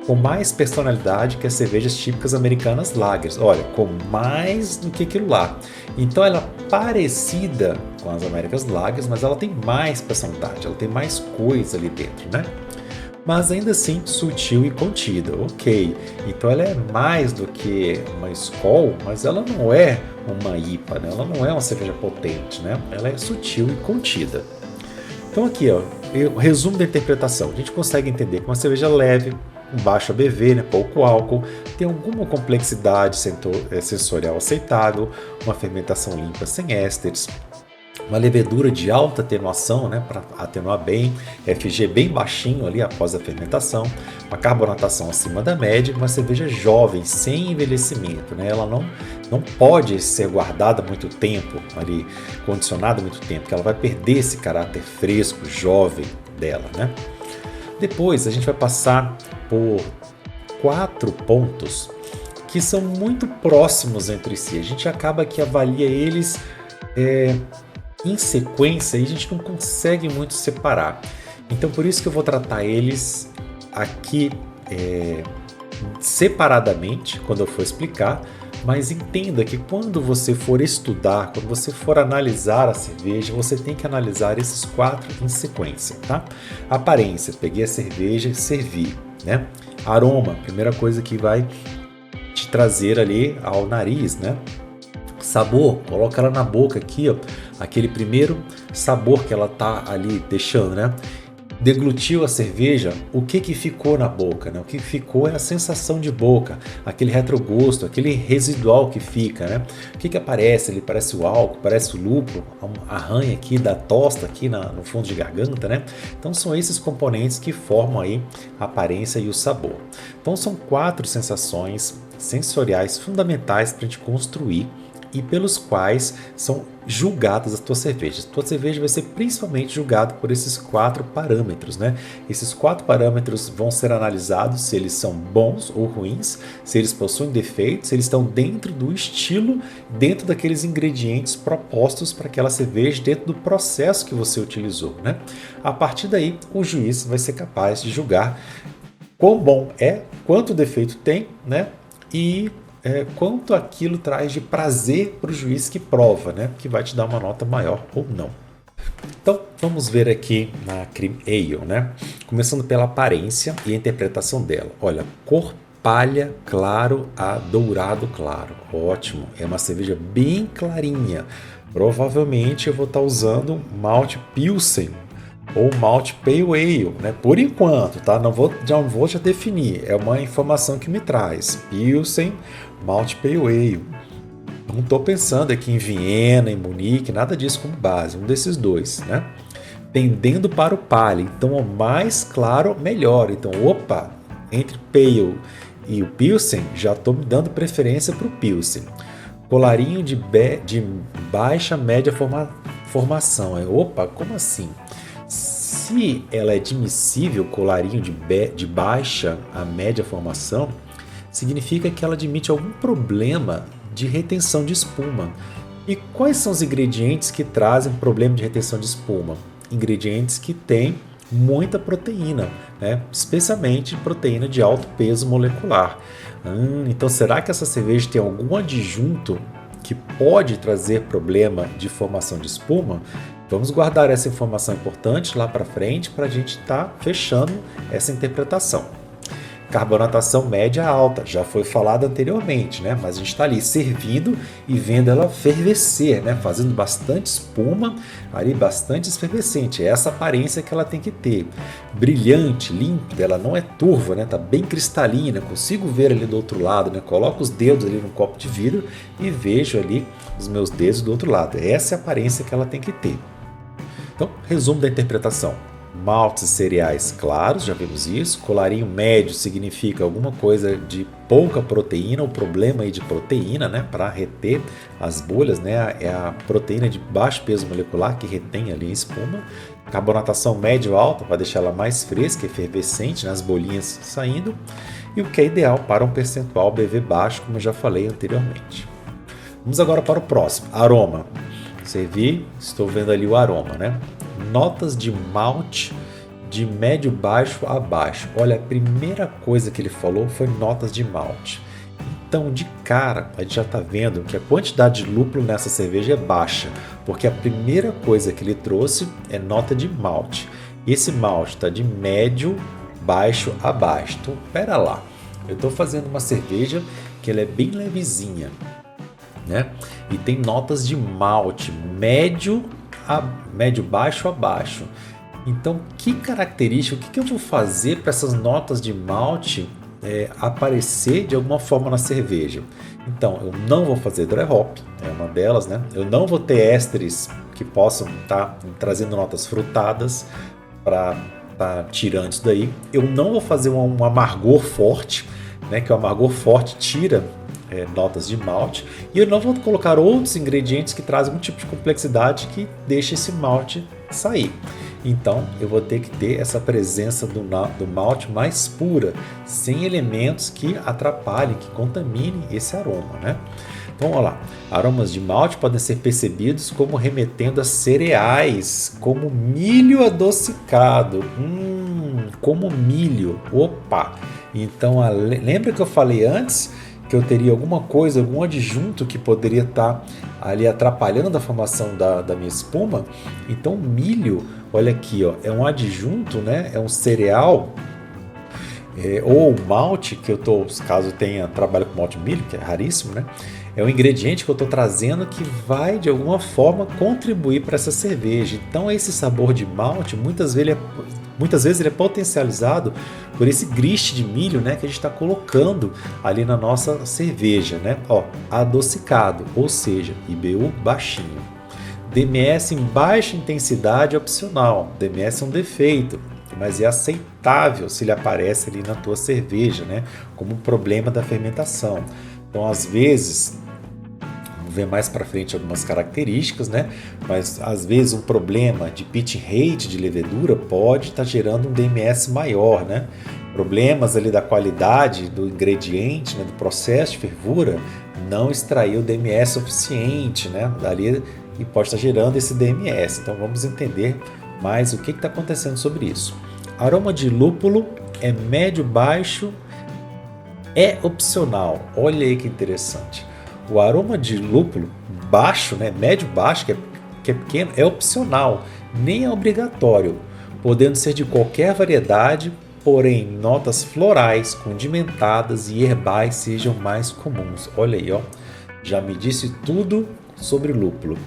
Com mais personalidade que as cervejas típicas americanas lagers. Olha, com mais do que aquilo lá. Então ela é parecida com as American Lagers, mas ela tem mais personalidade, ela tem mais coisa ali dentro, né? Mas ainda assim sutil e contida, ok. Então ela é mais do que uma Skol, mas ela não é uma IPA, né? Ela não é uma cerveja potente, né? Ela é sutil e contida. Então aqui, ó, o resumo da interpretação. A gente consegue entender que uma cerveja leve, com baixo ABV, né, pouco álcool, tem alguma complexidade sensorial aceitável, uma fermentação limpa sem ésteres, uma levedura de alta atenuação, né, para atenuar bem, FG bem baixinho ali após a fermentação, uma carbonatação acima da média, uma cerveja jovem, sem envelhecimento, né, ela não pode ser guardada muito tempo, ali, condicionada muito tempo, porque ela vai perder esse caráter fresco, jovem dela, né. Depois a gente vai passar por 4 pontos que são muito próximos entre si. A gente acaba que avalia eles em sequência e a gente não consegue muito separar. Então por isso que eu vou tratar eles aqui separadamente quando eu for explicar, Mas entenda que quando você for estudar, quando você for analisar a cerveja, você tem que analisar esses 4 em sequência, tá? Aparência, peguei a cerveja e servi, né? Aroma, primeira coisa que vai te trazer ali ao nariz, né? Sabor, coloca ela na boca aqui, ó, aquele primeiro sabor que ela tá ali deixando, né? Deglutiu a cerveja, o que que ficou na boca, né? O que ficou é a sensação de boca, aquele retrogosto, aquele residual que fica, né? O que que aparece? Ele parece o álcool, parece o lúpulo, arranha aqui, dá tosta aqui no fundo de garganta, né? Então são esses componentes que formam aí a aparência e o sabor. Então são 4 sensações sensoriais fundamentais para a gente construir e pelos quais são julgadas as tuas cervejas. Tua cerveja vai ser principalmente julgada por esses 4 parâmetros, né? Esses 4 parâmetros vão ser analisados se eles são bons ou ruins, se eles possuem defeitos, se eles estão dentro do estilo, dentro daqueles ingredientes propostos para aquela cerveja, dentro do processo que você utilizou, né? A partir daí, o juiz vai ser capaz de julgar quão bom é, quanto defeito tem, né? E quanto aquilo traz de prazer para o juiz que prova, né? Que vai te dar uma nota maior ou não. Então, vamos ver aqui na Cream Ale, né? Começando pela aparência e a interpretação dela. Olha, cor palha claro a dourado claro. Ótimo, é uma cerveja bem clarinha. Provavelmente eu vou estar usando malte Pilsen ou malte Pale Ale, né? Por enquanto, tá? Não vou já definir, é uma informação que me traz. Pilsen, malte Pale Ale. Não estou pensando aqui em Viena, em Munique, nada disso como base, um desses dois, né? Pendendo para o palha, então o mais claro, melhor. Então, opa, entre Pale e o Pilsen, já estou me dando preferência para o Pilsen. Colarinho de baixa, média formação. Opa, como assim? Se ela é admissível, colarinho de baixa a média formação, significa que ela admite algum problema de retenção de espuma. E quais são os ingredientes que trazem problema de retenção de espuma? Ingredientes que têm muita proteína, né? Especialmente proteína de alto peso molecular. Então será que essa cerveja tem algum adjunto que pode trazer problema de formação de espuma? Vamos guardar essa informação importante lá para frente para a gente estar fechando essa interpretação. Carbonatação média alta, já foi falado anteriormente, né? Mas a gente está ali servindo e vendo ela fervescer, né? Fazendo bastante espuma, ali bastante efervescente. É essa aparência que ela tem que ter. Brilhante, límpida, ela não é turva, né? Tá bem cristalina, consigo ver ali do outro lado, né? Coloco os dedos ali no copo de vidro e vejo ali os meus dedos do outro lado. Essa é a aparência que ela tem que ter. Então, resumo da interpretação. Maltes e cereais claros, já vimos isso. Colarinho médio significa alguma coisa de pouca proteína, o problema aí de proteína, né, para reter as bolhas, né, é a proteína de baixo peso molecular que retém ali a espuma. Carbonatação médio alta para deixar ela mais fresca, efervescente, né, as bolinhas saindo. E o que é ideal para um percentual BV baixo, como eu já falei anteriormente. Vamos agora para o próximo, aroma. Servi, estou vendo ali o aroma, né? Notas de malte de médio baixo a baixo. Olha, a primeira coisa que ele falou foi notas de malte. Então, de cara, a gente já está vendo que a quantidade de lúpulo nessa cerveja é baixa, porque a primeira coisa que ele trouxe é nota de malte. Esse malte está de médio baixo a baixo. Então, pera lá, eu estou fazendo uma cerveja que ela é bem levezinha, né? E tem notas de malte médio baixo a baixo. Então, que característica, o que eu vou fazer para essas notas de malte aparecer de alguma forma na cerveja? Então, eu não vou fazer dry hop, é uma delas, né? Eu não vou ter ésteres que possam estar trazendo notas frutadas para tirando isso daí. Eu não vou fazer um amargor forte, né? Que o amargor forte tira notas de malte, e eu não vou colocar outros ingredientes que trazem um tipo de complexidade que deixe esse malte sair. Então eu vou ter que ter essa presença do malte mais pura, sem elementos que atrapalhem, que contaminem esse aroma, né? Então, olha lá, aromas de malte podem ser percebidos como remetendo a cereais, como milho adocicado, como milho, opa! Então, lembra que eu falei antes que eu teria alguma coisa, algum adjunto que poderia estar ali atrapalhando a formação da minha espuma. Então o milho, olha aqui, ó, é um adjunto, né? É um cereal, ou o malte, que eu estou, caso trabalho com malte de milho, que é raríssimo, né? É um ingrediente que eu estou trazendo que vai, de alguma forma, contribuir para essa cerveja. Então, esse sabor de malte, muitas vezes ele é potencializado por esse grist de milho, né, que a gente está colocando ali na nossa cerveja, né? Ó, adocicado, ou seja, IBU baixinho. DMS em baixa intensidade é opcional. DMS é um defeito, mas é aceitável se ele aparece ali na tua cerveja, né, como um problema da fermentação. Então, às vezes, vamos ver mais para frente algumas características, né? Mas às vezes um problema de pitch rate de levedura pode estar gerando um DMS maior, né? Problemas ali da qualidade do ingrediente, né, do processo de fervura, não extraiu o DMS suficiente, né? Dali, e pode estar gerando esse DMS. Então vamos entender mais o que está acontecendo sobre isso. Aroma de lúpulo é médio-baixo, é opcional. Olha aí que interessante. O aroma de lúpulo baixo, né, médio-baixo, que é pequeno, é opcional, nem é obrigatório, podendo ser de qualquer variedade, porém notas florais, condimentadas e herbais sejam mais comuns. Olha aí, ó, já me disse tudo sobre lúpulo.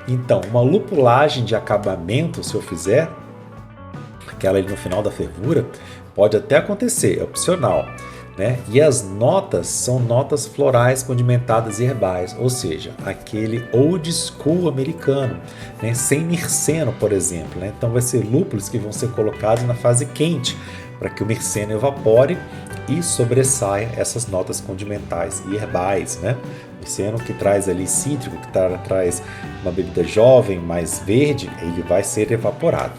Então, uma lupulagem de acabamento, se eu fizer, aquela ali no final da fervura, pode até acontecer, é opcional, né? E as notas são notas florais, condimentadas e herbais, ou seja, aquele old school americano, né? Sem mirceno, por exemplo, né? Então vai ser lúpulos que vão ser colocados na fase quente, para que o mirceno evapore e sobressaia essas notas condimentais e herbais, né? Mirceno que traz ali cítrico, que traz uma bebida jovem, mais verde, ele vai ser evaporado.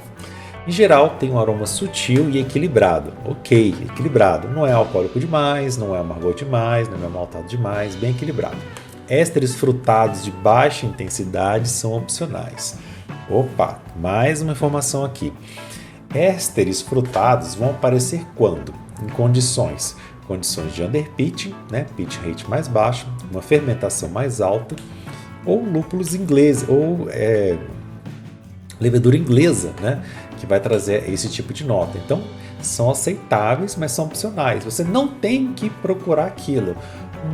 Em geral, tem um aroma sutil e equilibrado. Ok, equilibrado. Não é alcoólico demais, não é amargor demais, não é maltado demais, bem equilibrado. Ésteres frutados de baixa intensidade são opcionais. Opa, mais uma informação aqui. Ésteres frutados vão aparecer quando? Em condições de underpitching, né? Pitch rate mais baixo, uma fermentação mais alta, ou lúpulos ingleses, ou levedura inglesa, né, que vai trazer esse tipo de nota. Então, são aceitáveis, mas são opcionais. Você não tem que procurar aquilo,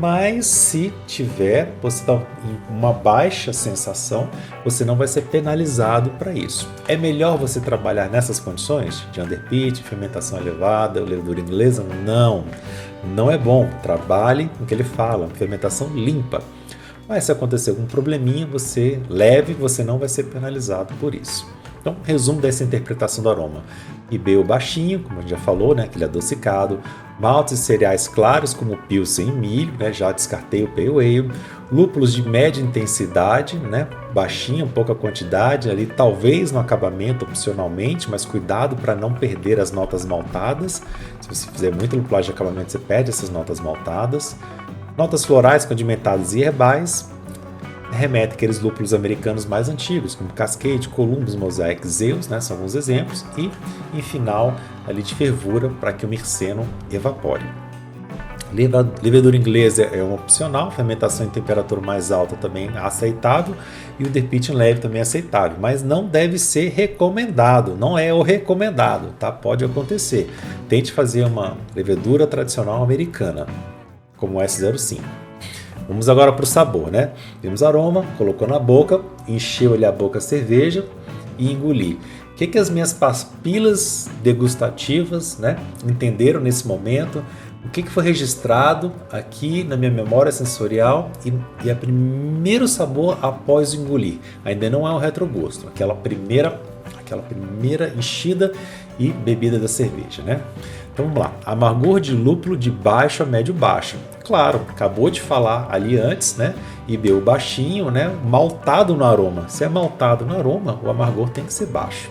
mas se tiver, você está em uma baixa sensação, você não vai ser penalizado para isso. É melhor você trabalhar nessas condições de underpitch, fermentação elevada, levedura inglesa? Não é bom. Trabalhe com o que ele fala, fermentação limpa. Mas se acontecer algum probleminha, você não vai ser penalizado por isso. Então, resumo dessa interpretação do aroma. IBU baixinho, como a gente já falou, né, aquele adocicado. Maltes e cereais claros, como Pilsen e milho, né, já descartei o Pale Ale. Lúpulos de média intensidade, né, baixinho, pouca quantidade, ali talvez no acabamento opcionalmente, mas cuidado para não perder as notas maltadas. Se você fizer muita lupulagem de acabamento, você perde essas notas maltadas. Notas florais, condimentadas e herbais remete àqueles lúpulos americanos mais antigos, como Cascade, Columbus, Mosaic, Zeus, né, são alguns exemplos, e em final ali de fervura para que o mirceno evapore. Levedura inglesa é um opcional, fermentação em temperatura mais alta também é aceitável, e o underpitching leve também é aceitável, mas não deve ser recomendado, não é o recomendado, tá? Pode acontecer. Tente fazer uma levedura tradicional americana, como o S05. Vamos agora para o sabor, né? Temos aroma, colocou na boca, encheu ali a boca a cerveja e engoli. O que as minhas papilas degustativas, né, entenderam nesse momento? O que foi registrado aqui na minha memória sensorial e o primeiro sabor após engolir? Ainda não é um retrogosto, aquela primeira enchida e bebida da cerveja, né? Então vamos lá, amargor de lúpulo de baixo a médio baixo. Claro, acabou de falar ali antes, né? IBU baixinho, né? Maltado no aroma. Se é maltado no aroma, o amargor tem que ser baixo.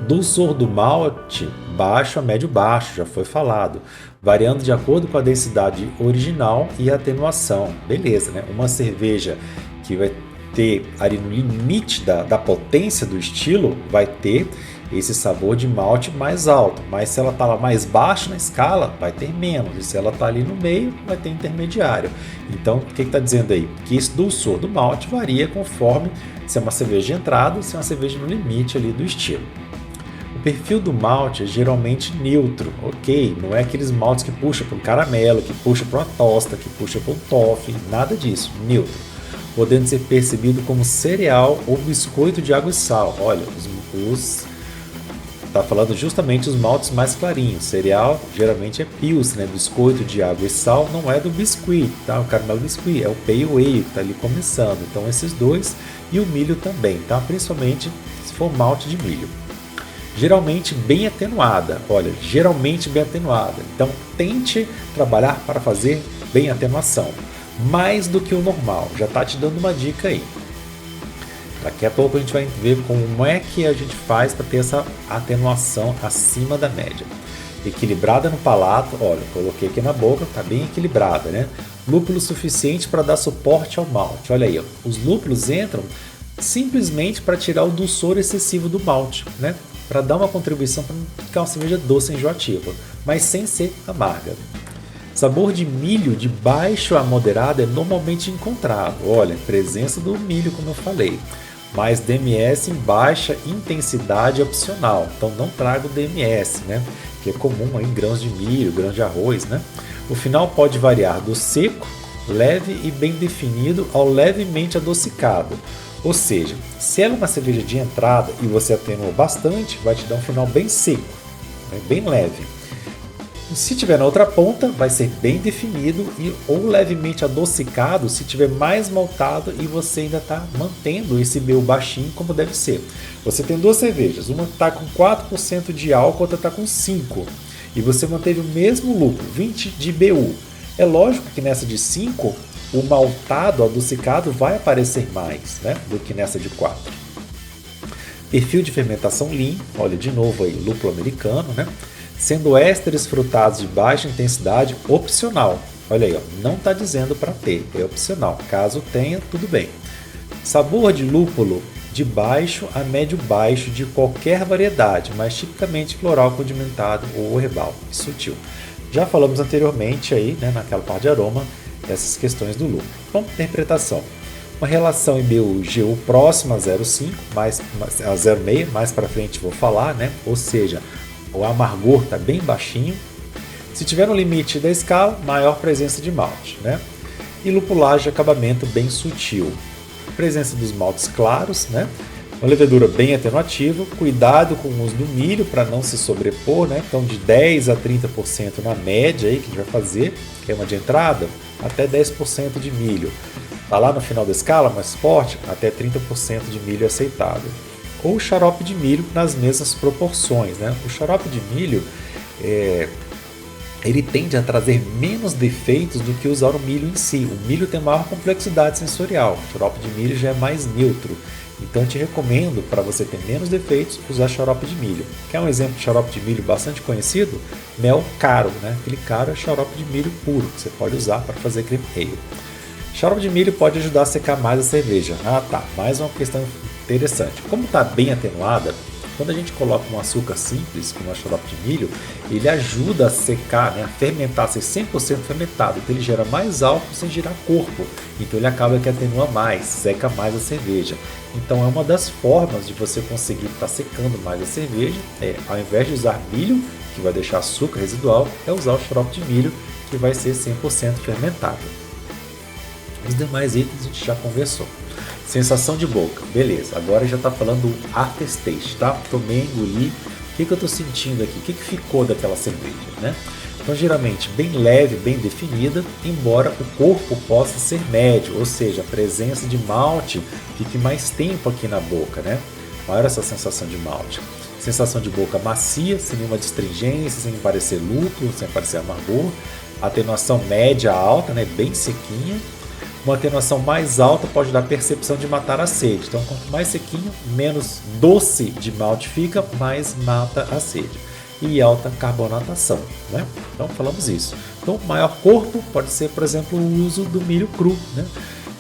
Dulçor do malte, baixo a médio baixo, já foi falado. Variando de acordo com a densidade original e atenuação. Beleza, né? Uma cerveja que vai ter ali no limite da potência do estilo, vai ter esse sabor de malte mais alto, mas se ela está lá mais baixo na escala, vai ter menos, e se ela está ali no meio, vai ter intermediário. Então, o que está dizendo aí? Que esse dulçor do malte varia conforme se é uma cerveja de entrada ou se é uma cerveja no limite ali do estilo. O perfil do malte é geralmente neutro, ok? Não é aqueles maltes que puxa para um caramelo, que puxa para uma tosta, que puxa para um toffee, nada disso, neutro. Podendo ser percebido como cereal ou biscoito de água e sal. Olha, tá falando justamente os maltes mais clarinhos. Cereal geralmente é pilsen, né? Biscoito de água e sal não é do biscuit, tá? O caramelo biscuit é o pale ale que está ali começando. Então esses dois e o milho também, tá? Principalmente se for malte de milho. Geralmente bem atenuada, olha, geralmente bem atenuada. Então tente trabalhar para fazer bem atenuação, mais do que o normal. Já tá te dando uma dica aí. Daqui a pouco a gente vai ver como é que a gente faz para ter essa atenuação acima da média. Equilibrada no palato, olha, coloquei aqui na boca, tá bem equilibrada, né? Lúpulo suficiente para dar suporte ao malte. Olha aí, ó. Os lúpulos entram simplesmente para tirar o dulçor excessivo do malte, né? Para dar uma contribuição para não ficar uma cerveja doce e enjoativa, mas sem ser amarga. Sabor de milho de baixo a moderado é normalmente encontrado. Olha, presença do milho, como eu falei. Mas DMS em baixa intensidade é opcional. Então não traga o DMS, né? Que é comum aí em grãos de milho, grãos de arroz, né? O final pode variar do seco, leve e bem definido ao levemente adocicado. Ou seja, se ela é uma cerveja de entrada e você atenuou bastante, vai te dar um final bem seco, né? Bem leve. Se tiver na outra ponta, vai ser bem definido e ou levemente adocicado se tiver mais maltado e você ainda está mantendo esse BU baixinho como deve ser. Você tem duas cervejas, uma está com 4% de álcool, outra está com 5%. E você manteve o mesmo lúpulo, 20 de BU. É lógico que nessa de 5, o maltado adocicado vai aparecer mais, né, do que nessa de 4. Perfil de fermentação lean, olha de novo aí, lúpulo americano, né? Sendo ésteres frutados de baixa intensidade opcional. Olha aí, ó, não está dizendo para ter, é opcional. Caso tenha, tudo bem. Sabor de lúpulo de baixo a médio baixo de qualquer variedade, mas tipicamente floral condimentado ou herbal e sutil. Já falamos anteriormente aí, né, naquela parte de aroma, essas questões do lúpulo. Então, interpretação. Uma relação IBU-GU próxima a 0,5, a 0,6, mais para frente vou falar, né? Ou seja, o amargor está bem baixinho. Se tiver no limite da escala, maior presença de malte, né? E lupulagem de acabamento bem sutil. Presença dos maltes claros, né? Uma levedura bem atenuativa. Cuidado com o uso do milho para não se sobrepor, né? Então de 10 a 30% na média aí que a gente vai fazer, que é uma de entrada, até 10% de milho. Tá lá no final da escala, mais forte, até 30% de milho é aceitável. Ou xarope de milho nas mesmas proporções, né? O xarope de milho ele tende a trazer menos defeitos do que usar o milho em si. O milho tem maior complexidade sensorial, o xarope de milho já é mais neutro. Então eu te recomendo, para você ter menos defeitos, usar xarope de milho. Quer um exemplo de xarope de milho bastante conhecido? Mel caro, né? Aquele caro é xarope de milho puro, que você pode usar para fazer cream ale. Xarope de milho pode ajudar a secar mais a cerveja. Ah tá, mais uma questão interessante. Como está bem atenuada, quando a gente coloca um açúcar simples, como a xarope de milho, ele ajuda a secar, né, a fermentar, a ser 100% fermentado. Então ele gera mais álcool sem gerar corpo. Então ele acaba que atenua mais, seca mais a cerveja. Então é uma das formas de você conseguir estar secando mais a cerveja, ao invés de usar milho, que vai deixar açúcar residual, é usar o xarope de milho, que vai ser 100% fermentado. Os demais itens a gente já conversou. Sensação de boca, beleza. Agora já está falando do aftertaste, tá? Tomei, engoli. O que eu estou sentindo aqui? O que ficou daquela cerveja, né? Então, geralmente, bem leve, bem definida, embora o corpo possa ser médio, ou seja, a presença de malte fique mais tempo aqui na boca, né? Maior essa sensação de malte. Sensação de boca macia, sem nenhuma astringência, sem parecer lúpulo, sem parecer amargor. Atenuação média alta, né? Bem sequinha. Uma atenuação mais alta pode dar percepção de matar a sede. Então, quanto mais sequinho, menos doce de malte fica, mais mata a sede. E alta carbonatação, né? Então, falamos isso. Então, maior corpo pode ser, por exemplo, o uso do milho cru, né?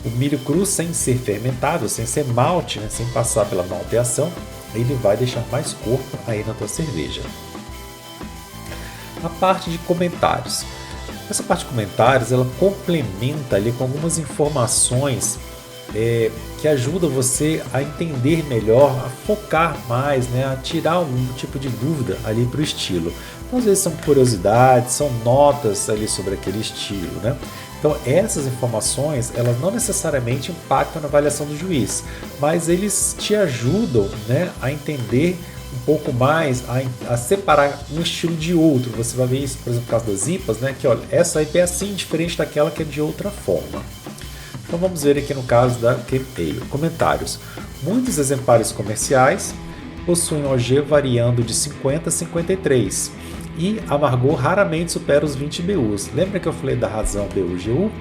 O milho cru, sem ser fermentado, sem ser malte, né, sem passar pela malteação, ele vai deixar mais corpo aí na tua cerveja. A parte de comentários. Essa parte de comentários, ela complementa ali com algumas informações que ajudam você a entender melhor, a focar mais, né, a tirar algum tipo de dúvida ali para o estilo. Então, às vezes são curiosidades, são notas ali sobre aquele estilo, né? Então, essas informações, elas não necessariamente impactam na avaliação do juiz, mas eles te ajudam, né, a entender um pouco mais, a separar um estilo de outro. Você vai ver isso, por exemplo, no caso das IPAs, né, que olha, essa IPA é assim, diferente daquela que é de outra forma. Então vamos ver aqui no caso da Cream Ale. Comentários. Muitos exemplares comerciais possuem OG variando de 50 a 53 e amargor raramente supera os 20 BUs. Lembra que eu falei da razão BU-GU?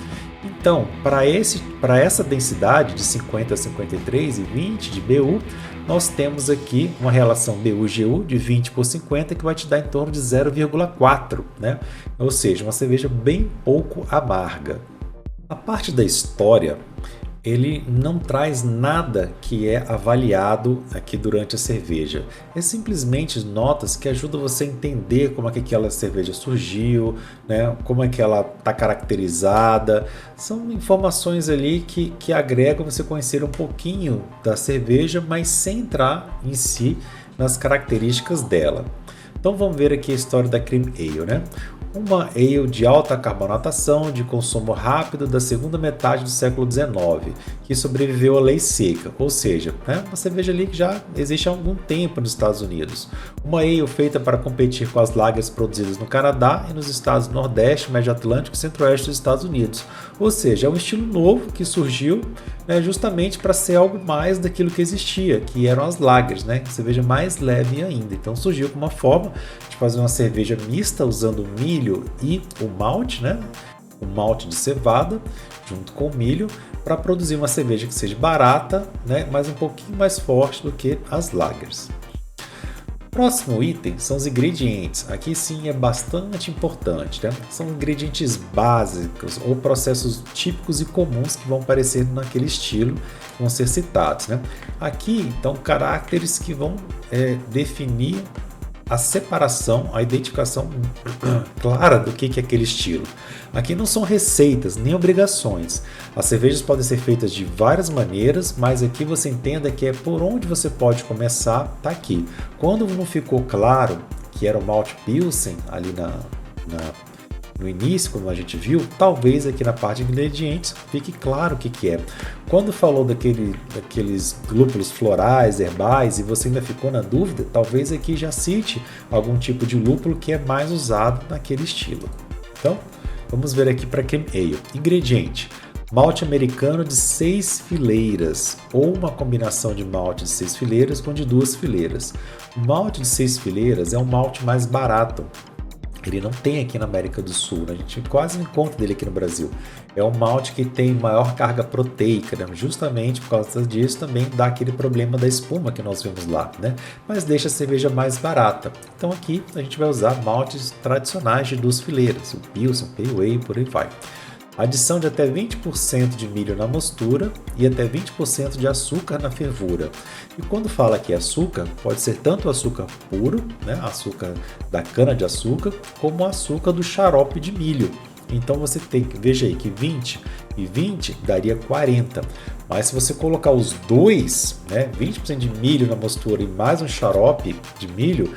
Então, para essa densidade de 50 a 53 e 20 de BU, nós temos aqui uma relação BU-GU de 20 por 50 que vai te dar em torno de 0,4, né? Ou seja, uma cerveja bem pouco amarga. A parte da história, ele não traz nada que é avaliado aqui durante a cerveja. É simplesmente notas que ajudam você a entender como é que aquela cerveja surgiu, né? Como é que ela está caracterizada. São informações ali que agregam você conhecer um pouquinho da cerveja, mas sem entrar em si nas características dela. Então vamos ver aqui a história da Cream Ale, né? Uma ale de alta carbonatação, de consumo rápido da segunda metade do século XIX, que sobreviveu à lei seca, ou seja, uma cerveja ali que já existe há algum tempo nos Estados Unidos. Uma ale feita para competir com as lagers produzidas no Canadá e nos estados do Nordeste, Médio Atlântico e Centro-Oeste dos Estados Unidos. Ou seja, é um estilo novo que surgiu, né, justamente para ser algo mais daquilo que existia, que eram as lagers, né, cerveja mais leve ainda. Então surgiu como uma forma de fazer uma cerveja mista usando o milho e o malte, né, o malte de cevada junto com o milho, para produzir uma cerveja que seja barata, né, mas um pouquinho mais forte do que as lagers. Próximo item são os ingredientes. Aqui sim é bastante importante, né? São ingredientes básicos ou processos típicos e comuns que vão aparecer naquele estilo, que vão ser citados, né? Aqui então caracteres que vão definir a separação, a identificação clara do que é aquele estilo. Aqui não são receitas nem obrigações. As cervejas podem ser feitas de várias maneiras, mas aqui você entenda que é por onde você pode começar, tá aqui. Quando não ficou claro que era o malte Pilsen ali no início, como a gente viu, talvez aqui na parte de ingredientes fique claro o que é. Quando falou daqueles lúpulos florais, herbais, e você ainda ficou na dúvida, talvez aqui já cite algum tipo de lúpulo que é mais usado naquele estilo. Então, vamos ver aqui para Cream Ale. Ingrediente: malte americano de 6 fileiras, ou uma combinação de malte de 6 fileiras com de 2 fileiras. O malte de 6 fileiras é um malte mais barato. Ele não tem aqui na América do Sul, né? A gente quase não encontra dele aqui no Brasil. É um malte que tem maior carga proteica, né? Justamente por causa disso também dá aquele problema da espuma que nós vimos lá, né? Mas deixa a cerveja mais barata. Então aqui a gente vai usar maltes tradicionais de 2 fileiras, o Pilsen, o Pale Ale, por aí vai. Adição de até 20% de milho na mostura e até 20% de açúcar na fervura. E quando fala aqui açúcar, pode ser tanto açúcar puro, né, açúcar da cana-de-açúcar, como açúcar do xarope de milho. Então você tem que, veja aí que 20 e 20 daria 40. Mas se você colocar os dois, né, 20% de milho na mostura e mais um xarope de milho,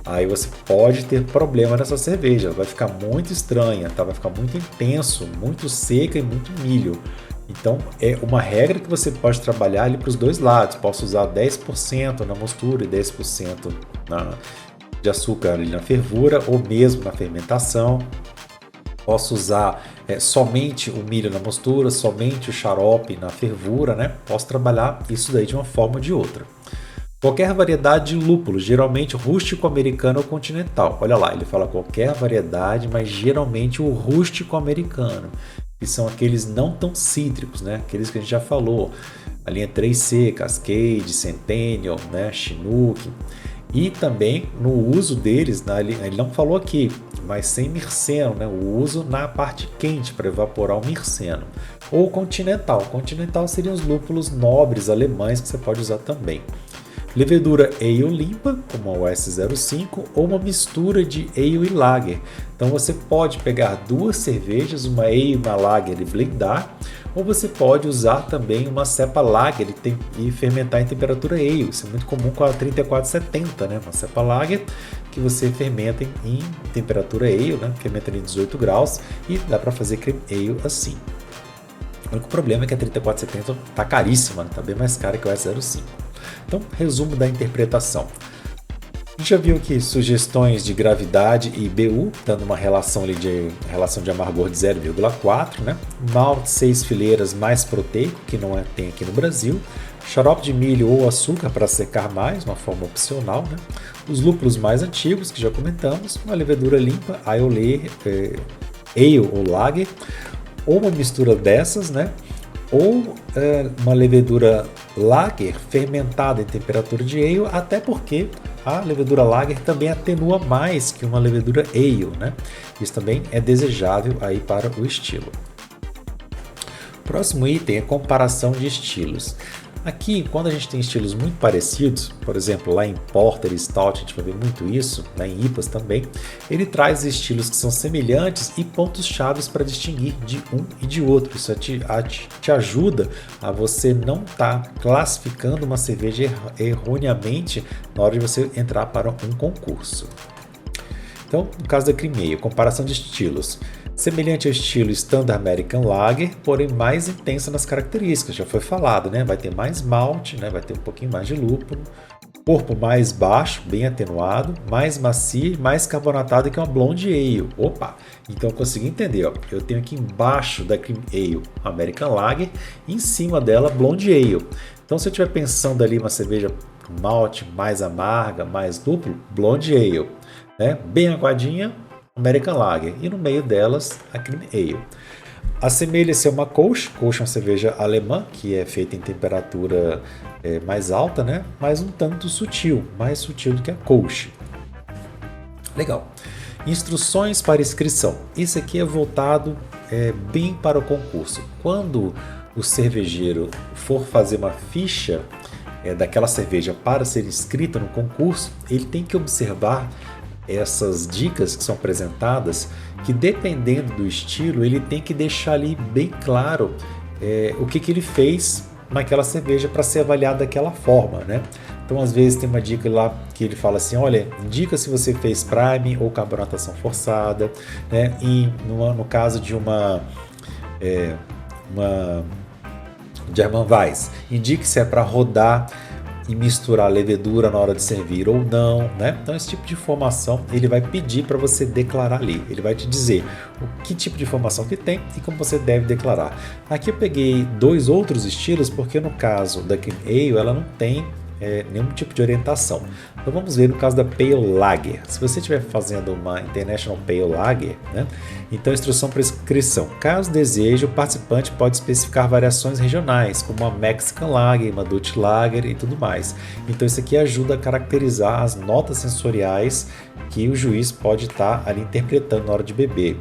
aí você pode ter problema nessa cerveja, ela vai ficar muito estranha, tá? Vai ficar muito intenso, muito seca e muito milho. Então é uma regra que você pode trabalhar ali para os dois lados. Posso usar 10% na mostura e 10% de açúcar ali na fervura ou mesmo na fermentação. Posso usar somente o milho na mostura, somente o xarope na fervura, né? Posso trabalhar isso daí de uma forma ou de outra. Qualquer variedade de lúpulo, geralmente rústico americano ou continental. Olha lá, ele fala qualquer variedade, mas geralmente o rústico americano, que são aqueles não tão cítricos, né? Aqueles que a gente já falou, a linha 3C, Cascade, Centennial, né? Chinook. E também no uso deles, né, ele não falou aqui, mas sem mirceno, né, o uso na parte quente para evaporar o mirceno. Ou continental. Continental seriam os lúpulos nobres alemães que você pode usar também. Levedura ale limpa, como a US05, ou uma mistura de ale e lager. Então você pode pegar duas cervejas, uma ale e uma lager e blendar, ou você pode usar também uma cepa lager e fermentar em temperatura ale. Isso é muito comum com a 3470, né? Uma cepa lager que você fermenta em temperatura ale, né? Fermenta em 18 graus e dá para fazer cream ale assim. O único problema é que a 3470 está caríssima, está bem mais cara que o S05. Então, resumo da interpretação. A gente já viu aqui sugestões de gravidade e BU, dando uma relação de amargor de 0,4, né? Malte 6 fileiras mais proteico, que não tem aqui no Brasil. Xarope de milho ou açúcar para secar mais, uma forma opcional, né? Os lúpulos mais antigos, que já comentamos. Uma levedura limpa, ale ou lager, ou uma mistura dessas, né? Ou uma levedura lager fermentada em temperatura de ale, até porque a levedura lager também atenua mais que uma levedura ale, né? Isso também é desejável aí para o estilo. Próximo item é comparação de estilos. Aqui, quando a gente tem estilos muito parecidos, por exemplo, lá em Porter e Stout a gente vai ver muito isso, né, em IPAs também, ele traz estilos que são semelhantes e pontos-chave para distinguir de um e de outro. Isso te ajuda a você não estar classificando uma cerveja erroneamente na hora de você entrar para um concurso. Então, no caso da Cream Ale, comparação de estilos. Semelhante ao estilo Standard American Lager, porém mais intensa nas características, já foi falado, né? Vai ter mais malte, né? Vai ter um pouquinho mais de lúpulo, corpo mais baixo, bem atenuado, mais macio e mais carbonatado que uma Blonde Ale. Opa! Então eu consegui entender, ó. Eu tenho aqui embaixo da Cream Ale American Lager, e em cima dela Blonde Ale. Então se eu estiver pensando ali uma cerveja com malte mais amarga, mais lúpulo, Blonde Ale, né? Bem aguadinha, American Lager, e no meio delas a Cream Ale. Assemelha-se a uma Kolsch. Kolsch é uma cerveja alemã que é feita em temperatura mais alta, né? Mas um tanto sutil, mais sutil do que a Kolsch. Legal. Instruções para inscrição. Isso aqui é voltado bem para o concurso. Quando o cervejeiro for fazer uma ficha daquela cerveja para ser inscrita no concurso, ele tem que observar essas dicas que são apresentadas, que dependendo do estilo, ele tem que deixar ali bem claro o que ele fez naquela cerveja para ser avaliado daquela forma, né? Então, às vezes tem uma dica lá que ele fala assim, olha, indica se você fez prime ou carbonatação forçada, né? E no caso de uma German Weiss, indique se é para rodar e misturar levedura na hora de servir ou não, né? Então esse tipo de informação ele vai pedir para você declarar ali. Ele vai te dizer o que tipo de informação que tem e como você deve declarar. Aqui eu peguei dois outros estilos porque no caso da Cream Ale ela não tem nenhum tipo de orientação. Então vamos ver no caso da Pale Lager. Se você estiver fazendo uma International Pale Lager, né? Então instrução para inscrição. Caso deseje, o participante pode especificar variações regionais, como uma Mexican Lager, uma Dutch Lager e tudo mais. Então isso aqui ajuda a caracterizar as notas sensoriais que o juiz pode estar ali interpretando na hora de beber.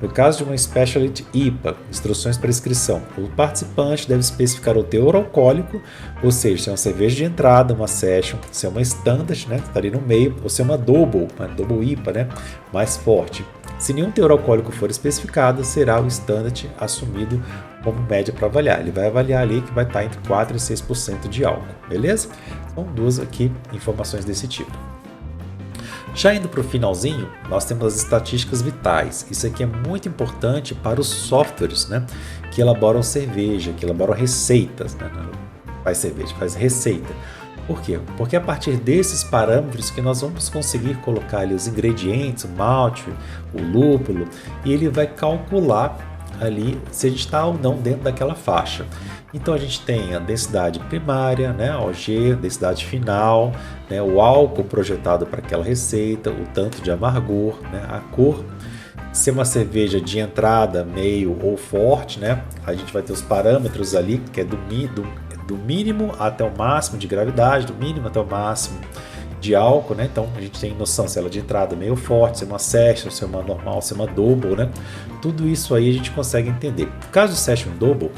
No caso de uma Specialty IPA, instruções para inscrição, o participante deve especificar o teor alcoólico, ou seja, se é uma cerveja de entrada, uma Session, se é uma Standard, né, que está ali no meio, ou se é uma Double IPA, né, mais forte. Se nenhum teor alcoólico for especificado, será o Standard assumido como média para avaliar. Ele vai avaliar ali que vai estar entre 4% e 6% de álcool, beleza? Então, duas aqui informações desse tipo. Já indo para o finalzinho, nós temos as estatísticas vitais. Isso aqui é muito importante para os softwares, né, que elaboram cerveja, que elaboram receitas. Né, faz cerveja, faz receita. Por quê? Porque é a partir desses parâmetros que nós vamos conseguir colocar ali os ingredientes, o malte, o lúpulo, e ele vai calcular ali se a gente está ou não dentro daquela faixa. Então a gente tem a densidade primária, né, a OG, densidade final, né, o álcool projetado para aquela receita, o tanto de amargor, né, a cor. Se é uma cerveja de entrada, meio ou forte, né, a gente vai ter os parâmetros ali, que é do mínimo até o máximo de gravidade, do mínimo até o máximo de álcool, né? Então a gente tem noção se ela é de entrada meio forte, se é uma session, se é uma normal, se é uma double, né? Tudo isso aí a gente consegue entender. No caso de session double,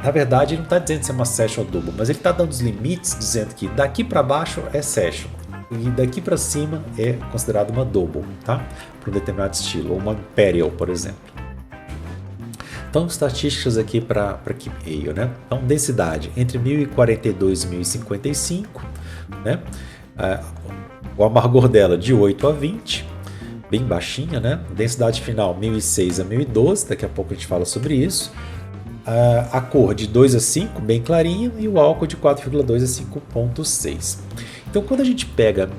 na verdade ele não está dizendo se é uma session ou double, mas ele está dando os limites, dizendo que daqui para baixo é session e daqui para cima é considerado uma double, tá? Para um determinado estilo, ou uma imperial, por exemplo. Então, estatísticas aqui para Keep Ale, né? Então, densidade entre 1042 e 1055, né? O amargor dela de 8 a 20, bem baixinha, né? Densidade final 1006 a 1012, daqui a pouco a gente fala sobre isso. A cor de 2 a 5, bem clarinha, e o álcool de 4,2 a 5,6. Então, quando a gente pega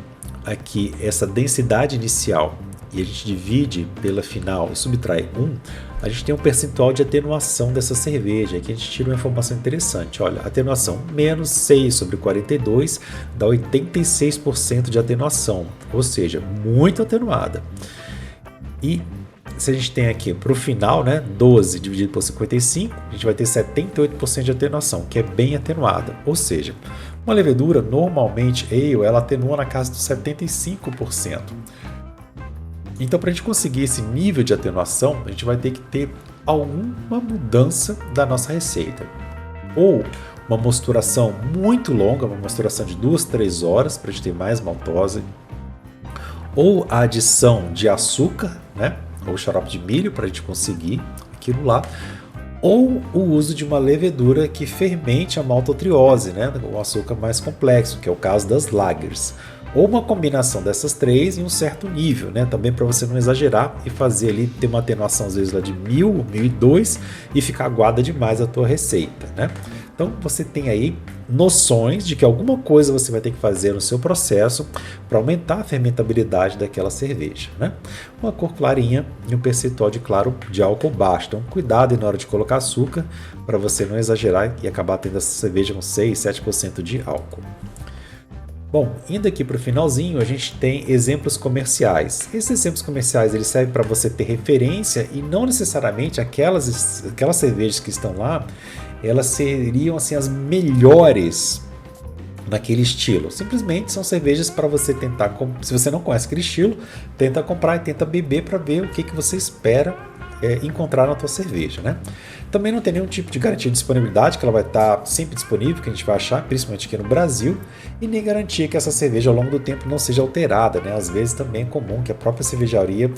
aqui essa densidade inicial e a gente divide pela final e subtrai 1, a gente tem um percentual de atenuação dessa cerveja. Aqui a gente tira uma informação interessante. Olha, atenuação menos 6 sobre 42 dá 86% de atenuação, ou seja, muito atenuada. E se a gente tem aqui para o final, né, 12 dividido por 55, a gente vai ter 78% de atenuação, que é bem atenuada. Ou seja, uma levedura, normalmente, ale, ela atenua na casa dos 75%. Então, para a gente conseguir esse nível de atenuação, a gente vai ter que ter alguma mudança da nossa receita. Ou uma mosturação muito longa, uma mosturação de 2-3 horas, para a gente ter mais maltose. Ou a adição de açúcar, né? Ou xarope de milho, para a gente conseguir aquilo lá. Ou o uso de uma levedura que fermente a maltotriose, né? O açúcar mais complexo, que é o caso das lagers. Ou uma combinação dessas três em um certo nível, né? Também para você não exagerar e fazer ali, ter uma atenuação às vezes lá de 1000, 1002 e ficar aguada demais a tua receita, né? Então você tem aí noções de que alguma coisa você vai ter que fazer no seu processo para aumentar a fermentabilidade daquela cerveja, né? Uma cor clarinha e um percentual de álcool baixo. Então cuidado aí na hora de colocar açúcar para você não exagerar e acabar tendo essa cerveja com 6, 7% de álcool. Bom, indo aqui para o finalzinho, a gente tem exemplos comerciais. Esses exemplos comerciais eles servem para você ter referência e não necessariamente aquelas cervejas que estão lá, elas seriam assim as melhores naquele estilo. Simplesmente são cervejas para você tentar, se você não conhece aquele estilo, tenta comprar e tenta beber para ver o que você espera encontrar na tua cerveja, né? Também não tem nenhum tipo de garantia de disponibilidade, que ela vai estar sempre disponível, que a gente vai achar, principalmente aqui no Brasil, e nem garantia que essa cerveja ao longo do tempo não seja alterada, né? Às vezes também é comum que a própria cervejaria,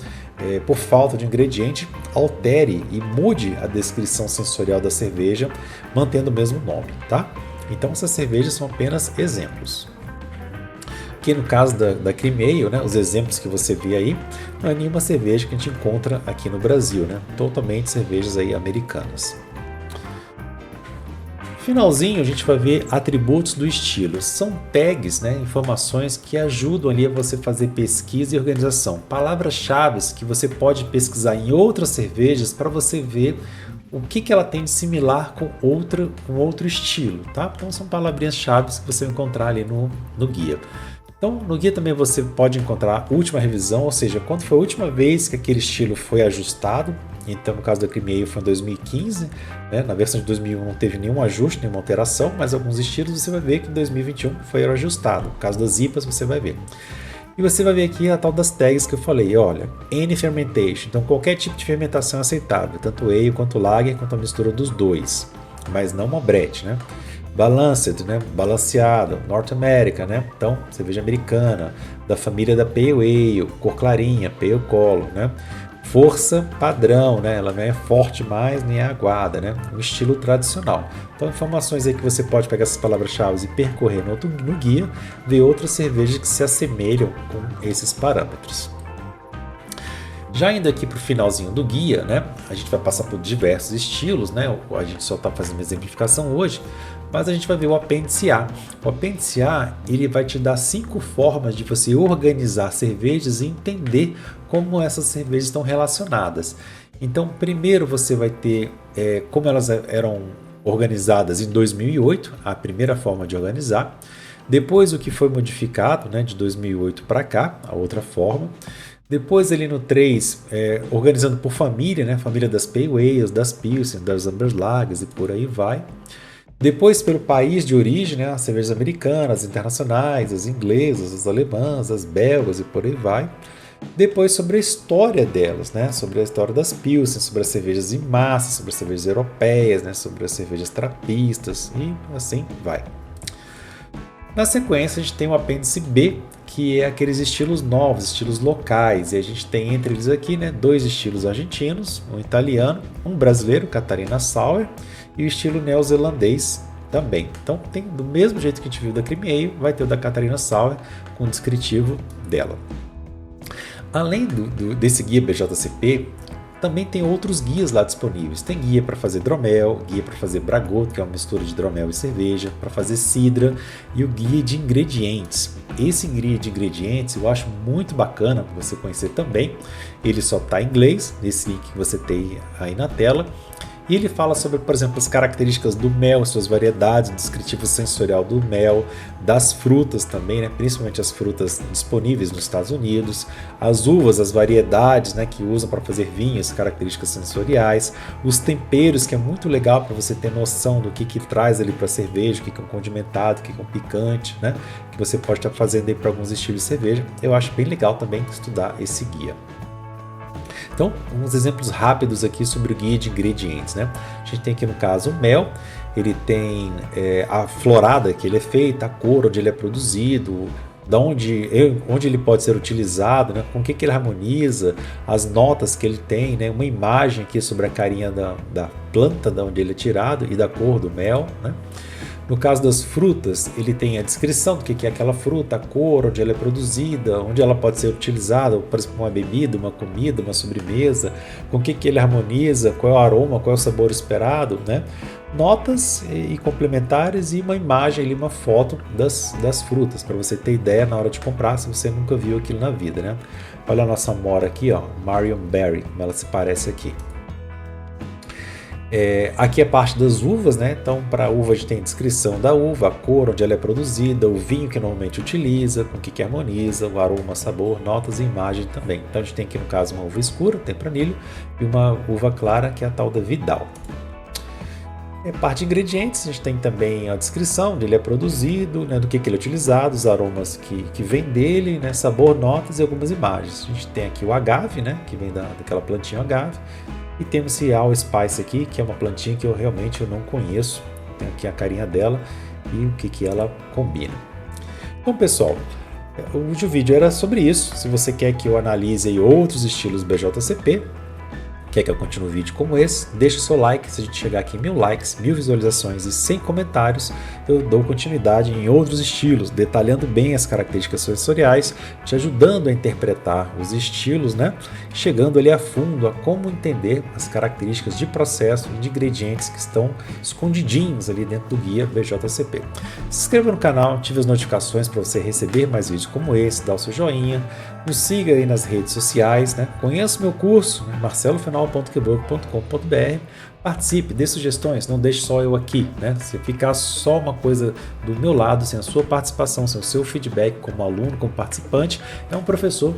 por falta de ingrediente, altere e mude a descrição sensorial da cerveja, mantendo o mesmo nome, tá? Então essas cervejas são apenas exemplos. Aqui no caso da Cream Ale, né, os exemplos que você vê aí, não é nenhuma cerveja que a gente encontra aqui no Brasil, né? Totalmente cervejas aí americanas. Finalzinho a gente vai ver atributos do estilo. São tags, né, informações que ajudam ali a você fazer pesquisa e organização. Palavras-chave que você pode pesquisar em outras cervejas para você ver o que ela tem de similar com outro estilo, tá? Então são palavrinhas-chave que você vai encontrar ali no guia. Então, no guia também você pode encontrar a última revisão, ou seja, quando foi a última vez que aquele estilo foi ajustado. Então, no caso da Cream Ale foi em 2015, né? Na versão de 2001 não teve nenhum ajuste, nenhuma alteração, mas alguns estilos você vai ver que em 2021 foi ajustado. No caso das IPAs você vai ver. E você vai ver aqui a tal das tags que eu falei, olha, Any Fermentation, então qualquer tipo de fermentação é aceitável, tanto ale quanto lager, quanto a mistura dos dois, mas não uma brete, né? Balanced, né? Balanceado, North America, né? Então, cerveja americana, da família da Pale Ale, cor clarinha, Pale Color, né? Força padrão, né? Ela não é forte mais, nem é aguada, né? Um estilo tradicional. Então, informações aí que você pode pegar essas palavras-chave e percorrer no guia, ver outras cervejas que se assemelham com esses parâmetros. Já indo aqui para o finalzinho do guia, né? A gente vai passar por diversos estilos, né? A gente só está fazendo uma exemplificação hoje, mas a gente vai ver o apêndice A. O apêndice A, ele vai te dar 5 formas de você organizar cervejas e entender como essas cervejas estão relacionadas. Então, primeiro você vai ter como elas eram organizadas em 2008, a primeira forma de organizar. Depois o que foi modificado, né, de 2008 para cá, a outra forma. Depois ali no 3, organizando por família, né, família das Pale Ales, das Pilsen, das Amber Lagers e por aí vai. Depois, pelo país de origem, né, as cervejas americanas, as internacionais, as inglesas, as alemãs, as belgas e por aí vai. Depois sobre a história delas, né? Sobre a história das Pilsen, sobre as cervejas em massa, sobre as cervejas europeias, né? Sobre as cervejas trapistas e assim vai. Na sequência, a gente tem o apêndice B, que é aqueles estilos novos, estilos locais. E a gente tem entre eles aqui, né, dois estilos argentinos, um italiano, um brasileiro, Catarina Sour, e o estilo neozelandês também. Então, tem do mesmo jeito que a gente viu da Cream Ale, vai ter o da Catarina Sour com o descritivo dela. Além desse guia BJCP, também tem outros guias lá disponíveis. Tem guia para fazer hidromel, guia para fazer bragotto, que é uma mistura de hidromel e cerveja, para fazer cidra, e o guia de ingredientes. Esse guia de ingredientes eu acho muito bacana para você conhecer também. Ele só está em inglês, nesse link que você tem aí na tela. E ele fala sobre, por exemplo, as características do mel, suas variedades, o descritivo sensorial do mel, das frutas também, né? Principalmente as frutas disponíveis nos Estados Unidos, as uvas, as variedades, né, que usam para fazer vinhos, características sensoriais, os temperos, que é muito legal para você ter noção do que traz ali para a cerveja, o que é um condimentado, o que é um picante, né? Que você pode estar fazendo aí para alguns estilos de cerveja. Eu acho bem legal também estudar esse guia. Então, uns exemplos rápidos aqui sobre o guia de ingredientes, né? A gente tem aqui no caso o mel, ele tem a florada que ele é feito, a cor onde ele é produzido, onde ele pode ser utilizado, né? Com o que ele harmoniza, as notas que ele tem, né? Uma imagem aqui sobre a carinha da planta de onde ele é tirado e da cor do mel, né? No caso das frutas, ele tem a descrição do que é aquela fruta, a cor, onde ela é produzida, onde ela pode ser utilizada, por exemplo, uma bebida, uma comida, uma sobremesa, com o que ele harmoniza, qual é o aroma, qual é o sabor esperado, né? Notas e complementares e uma imagem ali, uma foto das frutas, para você ter ideia na hora de comprar, se você nunca viu aquilo na vida, né? Olha a nossa mora aqui, ó, Marion Berry, como ela se parece aqui. Aqui é parte das uvas, né? Então, para a uva a gente tem a descrição da uva, a cor, onde ela é produzida, o vinho que normalmente utiliza, com o que harmoniza, o aroma, sabor, notas e imagem também. Então, a gente tem aqui no caso uma uva escura, tempranilho, e uma uva clara, que é a tal da Vidal. Parte de ingredientes, a gente tem também a descrição onde ele é produzido, né, do que ele é utilizado, os aromas que vem dele, né, sabor, notas e algumas imagens. A gente tem aqui o agave, né, que vem daquela plantinha agave. E temos esse allspice aqui, que é uma plantinha que eu realmente não conheço. Tem aqui a carinha dela e o que ela combina. Então, pessoal, o vídeo era sobre isso. Se você quer que eu analise aí outros estilos BJCP, quer que eu continue um vídeo como esse, deixa o seu like. Se a gente chegar aqui em 1000 likes, 1000 visualizações e 100 comentários, eu dou continuidade em outros estilos, detalhando bem as características sensoriais, te ajudando a interpretar os estilos, né? Chegando ali a fundo a como entender as características de processo e de ingredientes que estão escondidinhos ali dentro do guia BJCP. Se inscreva no canal, ative as notificações para você receber mais vídeos como esse, dá o seu joinha, nos siga aí nas redes sociais, né? Conheça o meu curso, né? marcelofinal.keyboard.com.br. Participe, dê sugestões, não deixe só eu aqui, né? Se ficar só uma coisa do meu lado, sem a sua participação, sem o seu feedback como aluno, como participante, é um professor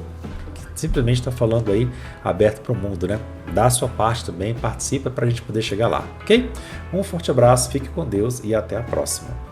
que simplesmente está falando aí aberto para o mundo, né? Dá a sua parte também, participa para a gente poder chegar lá, ok? Um forte abraço, fique com Deus e até a próxima.